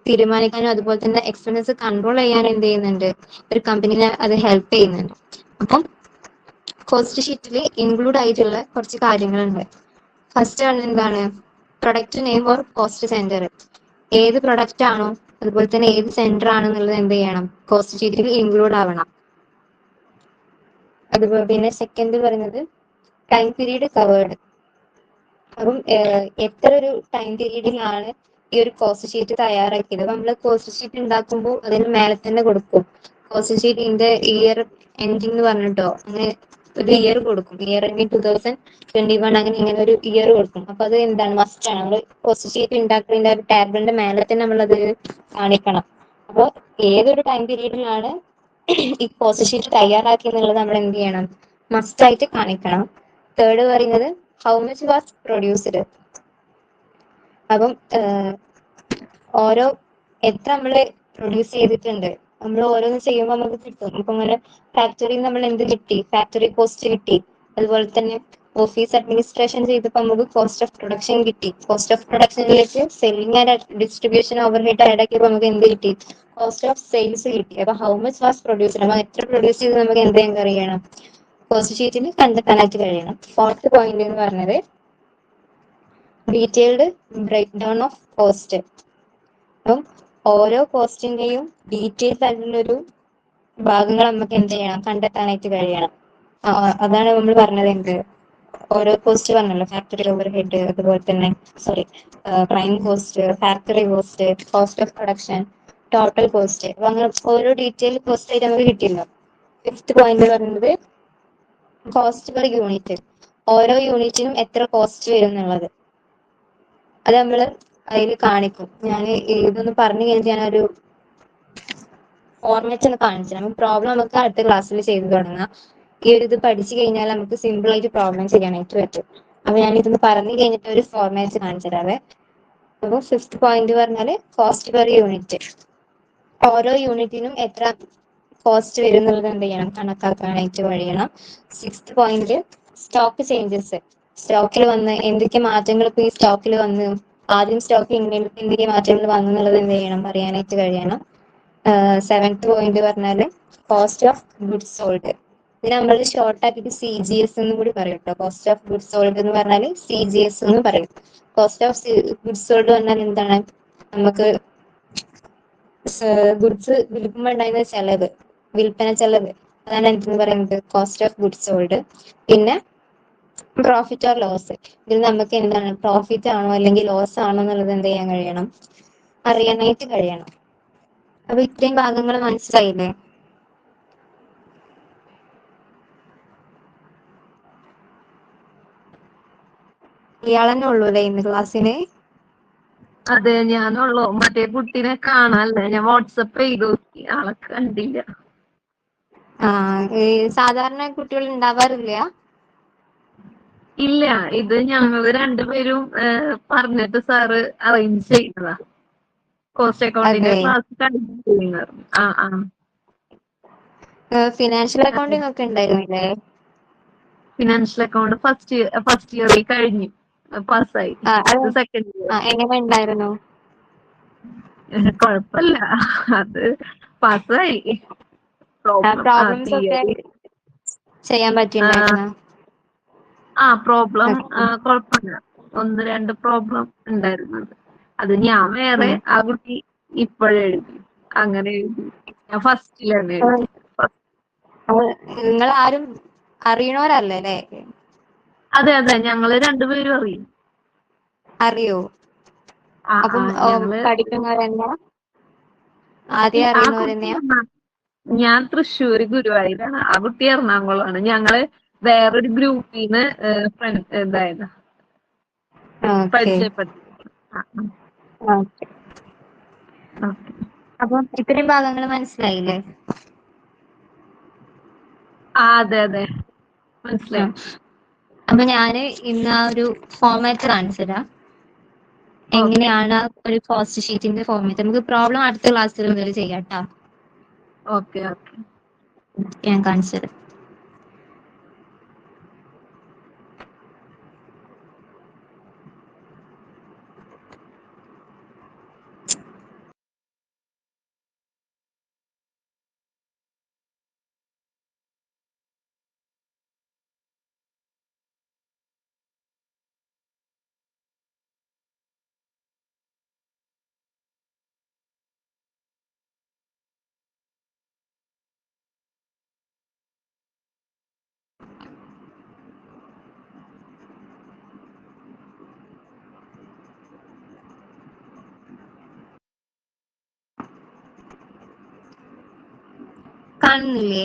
തീരുമാനിക്കാനും അതുപോലെ തന്നെ എക്സ്പെൻസസ് കൺട്രോൾ ചെയ്യാനും എന്ത് ചെയ്യുന്നുണ്ട്? ഒരു കമ്പനിനെ അത് ഹെൽപ്പ് ചെയ്യുന്നുണ്ട്. അപ്പം കോസ്റ്റ് ഷീറ്റിൽ ഇൻക്ലൂഡ് ആയിട്ടുള്ള കുറച്ച് കാര്യങ്ങളുണ്ട്. ഫസ്റ്റ് ആണ് എന്താണ്? Product name or cost centre. ഏത് പ്രൊഡക്റ്റ് ആണോ അതുപോലെ തന്നെ ഏത് സെന്റർ ആണെന്നുള്ളത് എന്ത് ചെയ്യണം? കോസ്റ്റ് ഷീറ്റിൽ ഇൻക്ലൂഡ് ആവണം. അതുപോലെ പിന്നെ സെക്കൻഡ് പറയുന്നത് ടൈം പീരീഡ് കവേർഡ്. അപ്പം എത്ര ഒരു ടൈം പീരീഡിലാണ് ഈ ഒരു കോസ്റ്റ് ഷീറ്റ് തയ്യാറാക്കിയത്? നമ്മൾ കോസ്റ്റ് ഷീറ്റ് ഉണ്ടാക്കുമ്പോൾ അതിന് മേലെ തന്നെ കൊടുക്കും കോസ്റ്റ് ഷീറ്റിന്റെ ഇയർ എൻഡിങ് എന്ന് പറഞ്ഞിട്ടോ, അങ്ങനെ ഒരു ഇയർ കൊടുക്കും. ഇയർ എൻഡിങ് 2021 അങ്ങനെ ഒരു ഇയർ കൊടുക്കും. അപ്പൊ അത് എന്താണ്? മസ്റ്റ് ആണ്. നമ്മൾ കോസ്റ്റ് ഷീറ്റ് ഉണ്ടാക്കുന്നതിന്റെ ഒരു ടാബിളിന്റെ മേലെ തന്നെ നമ്മളത് കാണിക്കണം. അപ്പോൾ ഏതൊരു ടൈം പീരീഡിലാണ് ഈ കോസ്റ്റ് ഷീറ്റ് തയ്യാറാക്കി എന്നുള്ളത് നമ്മൾ എന്ത് ചെയ്യണം? മസ്റ്റ് ആയിട്ട് കാണിക്കണം. തേർഡ് പറയുന്നത് ഹൗ മച്ച് വാസ് പ്രൊഡ്യൂസ്ഡ്. അപ്പം ഓരോ എത്ര നമ്മൾ പ്രൊഡ്യൂസ് ചെയ്തിട്ടുണ്ട്, നമ്മൾ ഓരോന്ന് ചെയ്യുമ്പോൾ നമുക്ക് കിട്ടും. ഇപ്പൊ ഇങ്ങനെ ഫാക്ടറിയിൽ നമ്മൾ എന്ത് കിട്ടി? ഫാക്ടറി കോസ്റ്റ് കിട്ടി. അതുപോലെ തന്നെ ഓഫീസ് അഡ്മിനിസ്ട്രേഷൻ ചെയ്തപ്പോൾ നമുക്ക് കോസ്റ്റ് ഓഫ് പ്രൊഡക്ഷൻ കിട്ടി. കോസ്റ്റ് ഓഫ് പ്രൊഡക്ഷനിലേക്ക് selling and distribution overhead add ആക്കിയപ്പോൾ നമുക്ക് എന്ത് കിട്ടി? കോസ്റ്റ് ഓഫ് സെയിൽസ് കിട്ടി. അപ്പൊ ഹൗ മച്ച് വാസ് പ്രൊഡ്യൂസ്ഡ്, നമ്മൾ എത്ര പ്രൊഡ്യൂസ് ചെയ്ത് നമുക്ക് എന്ത് ചെയ്യാൻ കഴിയണം? കോസ്റ്റ് ഷീറ്റിൽ കണ്ടെത്താനായിട്ട് കഴിയണം. ഫോർത്ത് പോയിന്റ് എന്ന് പറഞ്ഞത് detailed breakdown of cost. അപ്പം ഓരോ കോസ്റ്റിന്റെയും ഡീറ്റെയിൽസ് ആയിട്ടുള്ളൊരു ഭാഗങ്ങൾ നമുക്ക് എന്ത് ചെയ്യണം? കണ്ടെത്താനായിട്ട് കഴിയണം. അതാണ് നമ്മൾ പറഞ്ഞത് എന്ത്? ഓരോ കോസ്റ്റ് പറഞ്ഞല്ലോ, ഫാക്ടറി ഓവർ ഹെഡ്, അതുപോലെ തന്നെ prime cost, factory cost, cost of production, total cost. അപ്പൊ അങ്ങനെ ഓരോ ഡീറ്റെയിൽ കോസ്റ്റ് ആയിട്ട് നമുക്ക് കിട്ടിയല്ലോ. ഫിഫ്ത് പോയിന്റ് പറയുന്നത് കോസ്റ്റ് പെർ യൂണിറ്റ്. ഓരോ യൂണിറ്റിനും എത്ര കോസ്റ്റ് വരും എന്നുള്ളത് അത് നമ്മൾ അതിൽ കാണിക്കും. ഞാൻ ഇതൊന്ന് പറഞ്ഞു കഴിഞ്ഞാൽ ഞാനൊരു ഫോർമാറ്റ് ഒന്ന് കാണിച്ചു തരാം. പ്രോബ്ലം നമുക്ക് അടുത്ത ക്ലാസ്സിൽ ചെയ്തു തുടങ്ങാം. ഈ ഒരു ഇത് പഠിച്ചു കഴിഞ്ഞാൽ നമുക്ക് സിമ്പിൾ ആയിട്ട് പ്രോബ്ലം ചെയ്യാനായിട്ട് പറ്റും. അപ്പൊ ഞാൻ ഇതൊന്ന് പറഞ്ഞു കഴിഞ്ഞിട്ട് ഒരു ഫോർമാറ്റ് കാണിച്ചു തരാവേ. അപ്പൊ ഫിഫ്ത് പോയിന്റ് പറഞ്ഞാല് കോസ്റ്റ് പെർ യൂണിറ്റ്. ഓരോ യൂണിറ്റിനും എത്ര കോസ്റ്റ് വരും എന്നുള്ളത് എന്ത് ചെയ്യണം? കണക്കാക്കാനായിട്ട് കഴിയണം. Sixth point stock changes. സ്റ്റോക്കിൽ വന്ന് എന്തൊക്കെ മാറ്റങ്ങൾ ഇപ്പൊ ഈ സ്റ്റോക്കിൽ വന്ന്, ആദ്യം സ്റ്റോക്ക് എന്തൊക്കെ മാറ്റങ്ങൾ വന്നു എന്നുള്ളത് എന്ത് ചെയ്യണം? അറിയാനായിട്ട് കഴിയണം. സെവൻത് പോയിന്റ് പറഞ്ഞാല് കോസ്റ്റ് ഓഫ് ഗുഡ്സ് സോൾഡ്. ഇതിന് നമ്മൾ ഷോർട്ട് ആക്കിയിട്ട് CGS എന്നും കൂടി പറയും കേട്ടോ. കോസ്റ്റ് ഓഫ് ഗുഡ്സ് സോൾഡ് എന്ന് പറഞ്ഞാല് CGS എന്ന് പറയും. കോസ്റ്റ് ഓഫ് ഗുഡ്സ് സോൾഡ് പറഞ്ഞാൽ എന്താണ്? നമുക്ക് ഗുഡ്സ് വിൽക്കുമ്പോൾ ഉണ്ടായിരുന്ന ചെലവ്, വിൽപ്പന ചെലവ്, അതാണ് എന്തെന്ന് പറയുന്നത്? Cost of goods sold. പിന്നെ പ്രോഫിറ്റ് ഓർ ലോസ്. ഇതിൽ നമുക്ക് എന്താണ്? പ്രോഫിറ്റ് ആണോ അല്ലെങ്കിൽ ലോസ് ആണോ എന്നുള്ളത് എന്ത് ചെയ്യാൻ കഴിയണം? അറിയാനായിട്ട് കഴിയണം. അപ്പൊ ഇത്രയും ഭാഗങ്ങൾ മനസ്സിലായില്ലേ? ഇയാളെന്നെ ഉള്ളൂ അല്ലേ ഇന്ന് ക്ലാസ്സിന്?
അതെ, ഞാനുള്ളൂ. മറ്റേ കുട്ടീനെ കാണാല്ലേ, ഞാൻ വാട്സപ്പ് ചെയ്തു, ആളെ കണ്ടില്ല.
സാധാരണ കുട്ടികൾ ഉണ്ടാവാറില്ല?
ഇല്ല, ഇത് ഞങ്ങൾ രണ്ടുപേരും പറഞ്ഞിട്ട് സാറ് അറേഞ്ച് ചെയ്തതാ. കോസ്റ്റ് അക്കൗണ്ടിന്റെ ക്ലാസ് കഴിഞ്ഞു.
ഫിനാൻഷ്യൽ അക്കൗണ്ടിങ് ഒക്കെ ഉണ്ടായിരുന്നില്ലേ?
ഫിനാൻഷ്യൽ അക്കൗണ്ട് ഫസ്റ്റ് ഇയറിൽ കഴിഞ്ഞു, പാസ്സായി. സെക്കൻഡ് ഇയർ
എങ്ങനെ ഉണ്ടായിരുന്നു?
കുഴപ്പമില്ല, അത് പാസ്സായി. പ്രോബ്ലം
പ്രോബ്ലംസ് ഒക്കെ
തിയറി
ചെയ്യാൻ പറ്റിണ്ടായിരുന്ന?
പ്രോബ്ലം കുഴപ്പമില്ല. 1-2 പ്രോബ്ലം ഉണ്ടായിരുന്നത്. അത് ഞാൻ വേറെ, ആ കുട്ടി ഇപ്പോഴെഴുതി. അങ്ങനെ എഴുതി. ഞാൻ ഫസ്റ്റിലാണ് എഴുതി.
നിങ്ങൾ ആരും അറിയണവരല്ലേ അല്ലേ?
അതെ അതെ, ഞങ്ങള് രണ്ടുപേരും അറിയും.
അറിയോ? അപ്പം
ഞങ്ങള്
പഠിക്കുന്നവരെന്നാ ആദ്യം
ആ കുട്ടി
അറിയുന്നവരെന്നെയാ?
ഞാൻ തൃശ്ശൂര് ഗുരുവായൂരാണ്, ആ കുട്ടി എറണാകുളമാണ്. ഞങ്ങള് വേറൊരു ഗ്രൂപ്പിന്ന് ഇതായത്
ഓക്കെ.
പരിചയപ്പെട്ടു.
ഓക്കെ. അപ്പം ഇത്രയും ഭാഗങ്ങൾ മനസ്സിലായില്ലേ?
അതെ അതെ, മനസ്സിലായി.
അപ്പൊ ഞാന് ഇന്ന് ആ ഒരു ഫോർമാറ്റ് കാണിച്ചുതരാം. എങ്ങനെയാണ് ഒരു കോസ്റ്റ് ഷീറ്റിന്റെ ഫോർമാറ്റ്. നമുക്ക് പ്രോബ്ലം അടുത്ത ക്ലാസ്സിൽ മുതൽ ചെയ്യാം കേട്ടോ.
Okay okay.
ഞാൻ കാണിച്ചത് കാണുന്നില്ലേ?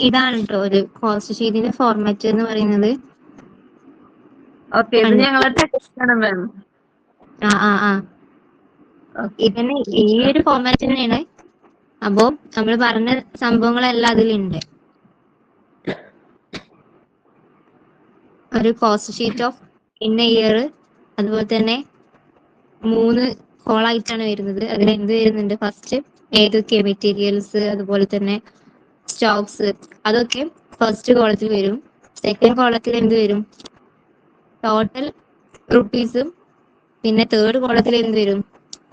ഇതാണ് കേട്ടോ ഒരു കോസ്റ്റ് ഷീറ്റിന്റെ ഫോർമാറ്റ് എന്ന് പറയുന്നത്.
ഓക്കെ, ഇത് ഞങ്ങളെ ടെക്സ്റ്റ് ആണ് മാം.
ഇതിന് ഈ ഒരു ഫോർമാറ്റ് തന്നെയാണ്. അപ്പോ നമ്മൾ പറഞ്ഞ സംഭവങ്ങളെല്ലാം അതിലുണ്ട്. ഒരു cost sheet of in year, അതുപോലെ തന്നെ 3 കോളായിട്ടാണ് വരുന്നത്. അതിൽ എന്ത് വരുന്നുണ്ട്? ഫസ്റ്റ് ഏതൊക്കെ മെറ്റീരിയൽസ്, അതുപോലെ തന്നെ സ്റ്റോക്സ്, അതൊക്കെ ഫസ്റ്റ് കോളത്തിൽ വരും. സെക്കൻഡ് കോളത്തിൽ എന്ത് വരും? ടോട്ടൽ റുപ്പീസും. പിന്നെ തേർഡ് കോളത്തിൽ എന്ത് വരും?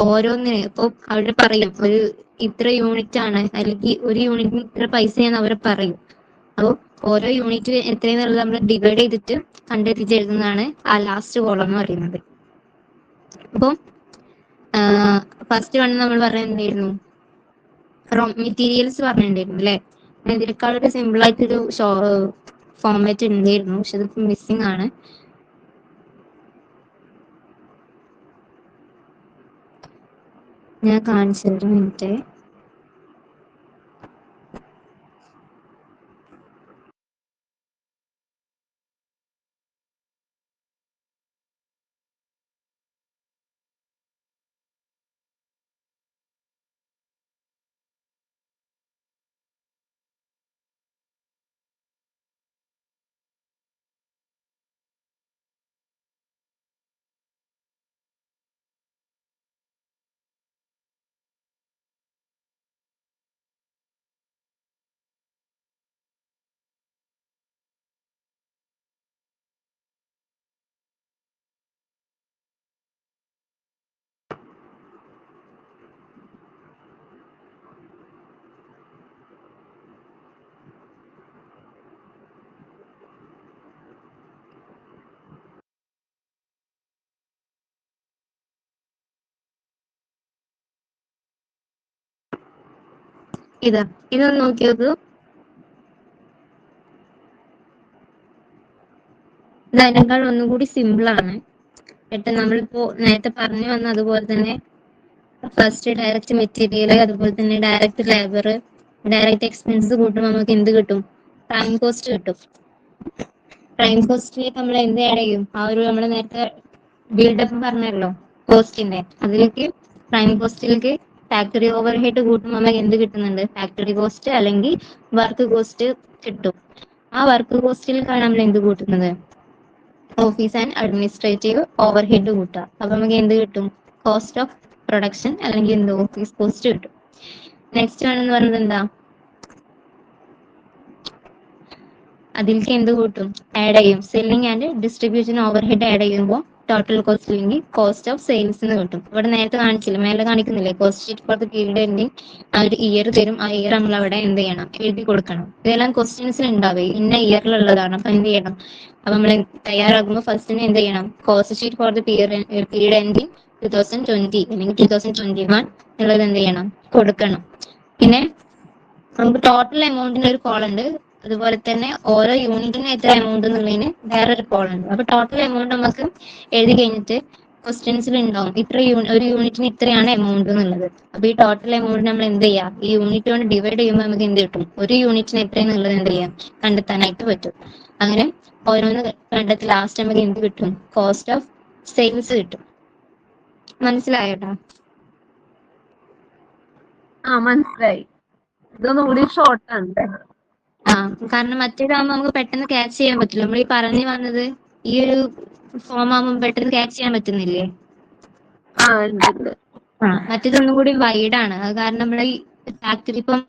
ഓരോന്നിന് ഇപ്പൊ അവിടെ പറയും ഒരു ഇത്ര യൂണിറ്റ് ആണ്, അല്ലെങ്കിൽ ഒരു യൂണിറ്റിന് ഇത്ര പൈസയാന്ന് അവർ പറയും. അപ്പോൾ ഓരോ യൂണിറ്റ് എത്രയെന്നുള്ളത് നമ്മൾ ഡിവൈഡ് ചെയ്തിട്ട് കണ്ടെത്തിച്ച് എഴുതുന്നതാണ് ആ ലാസ്റ്റ് കോളം എന്ന് പറയുന്നത്. അപ്പം ഫസ്റ്റ് വൺ നമ്മൾ പറയുന്നുണ്ടായിരുന്നു റോ മെറ്റീരിയൽസ് പറഞ്ഞിട്ടുണ്ടായിരുന്നു അല്ലെ? ഇതിനേക്കാളൊരു സിമ്പിൾ ആയിട്ടൊരു ഫോർമാറ്റ് ഉണ്ടായിരുന്നു, പക്ഷെ അതിപ്പോ മിസ്സിംഗ് ആണ്. ഞാൻ കാണിച്ചത് മിനിറ്റ്. ഇതൊന്ന് നോക്കി നോക്കൂ. ഇത് അതിനേക്കാൾ ഒന്നും കൂടി സിമ്പിൾ ആണ്. നമ്മളിപ്പോ നേരത്തെ പറഞ്ഞു വന്ന അതുപോലെ തന്നെ ഫസ്റ്റ് ഡയറക്റ്റ് മെറ്റീരിയൽ, അതുപോലെ തന്നെ ഡയറക്റ്റ് ലേബർ, ഡയറക്റ്റ് എക്സ്പെൻസ് കൂട്ടുമ്പോൾ നമുക്ക് എന്ത് കിട്ടും? പ്രൈം കോസ്റ്റ് കിട്ടും. പ്രൈം കോസ്റ്റിലേക്ക് നമ്മൾ എന്ത് ആഡ് ചെയ്യും? ആ ഒരു നമ്മൾ നേരത്തെ ബിൽഡപ്പ് പറഞ്ഞല്ലോ കോസ്റ്റിന്റെ, അതിലേക്ക് പ്രൈം കോസ്റ്റിലേക്ക് ഫാക്ടറി ഓവർ ഹെഡ് കൂട്ടുമ്പോൾ നമുക്ക് എന്ത് കിട്ടുന്നുണ്ട്? ഫാക്ടറി കോസ്റ്റ് അല്ലെങ്കിൽ വർക്ക് കോസ്റ്റ് കിട്ടും. ആ വർക്ക് കോസ്റ്റിലേക്കാണ് നമ്മൾ എന്ത് കൂട്ടുന്നത്? Office and administrative over head കൂട്ടുക. അപ്പൊ നമുക്ക് എന്ത് കിട്ടും? കോസ്റ്റ് ഓഫ് പ്രൊഡക്ഷൻ അല്ലെങ്കിൽ എന്ത് ഓഫീസ് കോസ്റ്റ് കിട്ടും. നെക്സ്റ്റ് ആണെന്ന് പറയുന്നത് എന്താ? അതിലേക്ക് എന്ത് കൂട്ടും? ആഡ് ചെയ്യും. Selling and distribution overhead add ചെയ്യുമ്പോൾ ടോട്ടൽ കോസ്റ്റ് അല്ലെങ്കിൽ കോസ്റ്റ് ഓഫ് സെയിൽസ് എന്ന് കിട്ടും. ഇവിടെ നേരത്തെ കാണിച്ചില്ല, മേലെ കാണിക്കുന്നില്ലേ, cost sheet for the period ending. ആ ഒരു ഇയർ തരും, ആ ഇയർ നമ്മൾ അവിടെ എന്ത് ചെയ്യണം? എഴുതി കൊടുക്കണം. ഇതെല്ലാം ക്വസ്റ്റ്യൻസിൽ ഉണ്ടാവേ, ഇന്ന ഇയറിലുള്ളതാണ്. അപ്പൊ എന്ത് ചെയ്യണം? അപ്പൊ നമ്മൾ തയ്യാറാകുമ്പോൾ ഫസ്റ്റിന് എന്ത് ചെയ്യണം? Cost sheet for the period ending 2020 അല്ലെങ്കിൽ 2021 എന്നുള്ളത് എന്ത് ചെയ്യണം? കൊടുക്കണം. പിന്നെ നമുക്ക് ടോട്ടൽ എമൗണ്ടിന് ഒരു കോൾ ഉണ്ട്, അതുപോലെ തന്നെ ഓരോ യൂണിറ്റിന് എത്ര എമൗണ്ട് എന്നുള്ളതിന് വേറൊരു കോൾ ഉണ്ട്. അപ്പൊ ടോട്ടൽ എമൗണ്ട് നമുക്ക് എഴുതി കഴിഞ്ഞിട്ട് ക്വസ്റ്റ്യൻസിൽ ഉണ്ടാവും ഒരു യൂണിറ്റിന് ഇത്രയാണ് എമൗണ്ട് എന്നുള്ളത്. അപ്പൊ ഈ ടോട്ടൽ എമൗണ്ട് നമ്മൾ എന്ത് ചെയ്യാം? ഈ യൂണിറ്റ് കൊണ്ട് ഡിവൈഡ് ചെയ്യുമ്പോൾ നമുക്ക് എന്ത് കിട്ടും? ഒരു യൂണിറ്റിന് എത്രയെന്നുള്ളത് എന്ത് ചെയ്യാം? കണ്ടെത്താനായിട്ട് പറ്റും. അങ്ങനെ ഓരോന്ന് കണ്ടെത്തി ലാസ്റ്റ് നമുക്ക് എന്ത് കിട്ടും? കോസ്റ്റ് ഓഫ് സെയിൽസ് കിട്ടും. മനസ്സിലായോട്ടാ?
മനസ്സിലായി. ഇതൊന്നും കൂടി ഷോർട്ട് ആണ്.
കാരണം മറ്റേതാകുമ്പോൾ നമുക്ക് പെട്ടെന്ന് ക്യാച്ച് ചെയ്യാൻ പറ്റില്ല. നമ്മൾ ഈ പറഞ്ഞു വന്നത് ഈ ഒരു ഫോം ആകുമ്പോൾ പെട്ടെന്ന് ക്യാച്ച് ചെയ്യാൻ പറ്റുന്നില്ലേ? മറ്റേതൊന്നും കൂടി വൈഡാണ്. അത് കാരണം നമ്മൾ ഈ ഫാക്ടറി, ഇപ്പം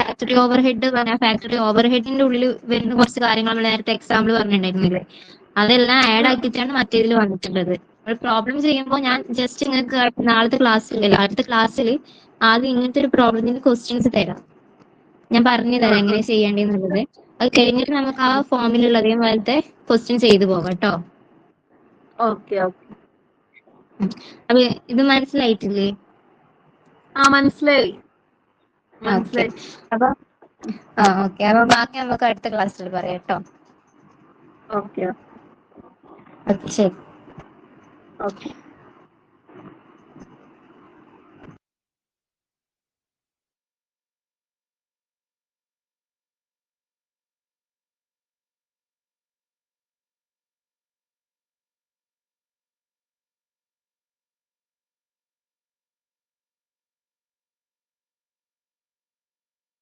ഫാക്ടറി ഓവർ ഹെഡ് പറഞ്ഞാൽ ഫാക്ടറി ഓവർ ഹെഡിന്റെ ഉള്ളിൽ വരുന്ന കുറച്ച് കാര്യങ്ങൾ നമ്മൾ നേരത്തെ എക്സാമ്പിൾ പറഞ്ഞിട്ടുണ്ടായിരുന്നില്ലേ, അതെല്ലാം ആഡ് ആക്കിയിട്ടാണ് മറ്റേതിൽ വന്നിട്ടുള്ളത്. പ്രോബ്ലം ചെയ്യുമ്പോൾ ഞാൻ ജസ്റ്റ് നിങ്ങൾക്ക് നാളത്തെ ക്ലാസ്സിൽ അടുത്ത ക്ലാസ്സിൽ ആദ്യം ഇങ്ങനത്തെ ഒരു പ്രോബ്ലത്തിന്റെ ക്വസ്റ്റ്യൻസ് തരാം. ഞാൻ പറഞ്ഞു തരാം എങ്ങനെ ചെയ്യേണ്ടതെന്നുള്ളത്. അത് കഴിഞ്ഞിട്ട് നമുക്ക് ആ ഫോമിലുള്ള അതേപോലത്തെ ക്വസ്റ്റ്യൻ ചെയ്തു പോകാം കേട്ടോ.
ഓക്കെ.
അപ്പൊ ഇത് മനസ്സിലായിട്ടില്ലേ?
മനസ്സിലായി.
അപ്പൊ അപ്പൊ ബാക്കി നമുക്ക് അടുത്ത ക്ലാസ്സിൽ പറയാം കേട്ടോ.
ഓക്കെ.
ശരി.
ഓക്കെ.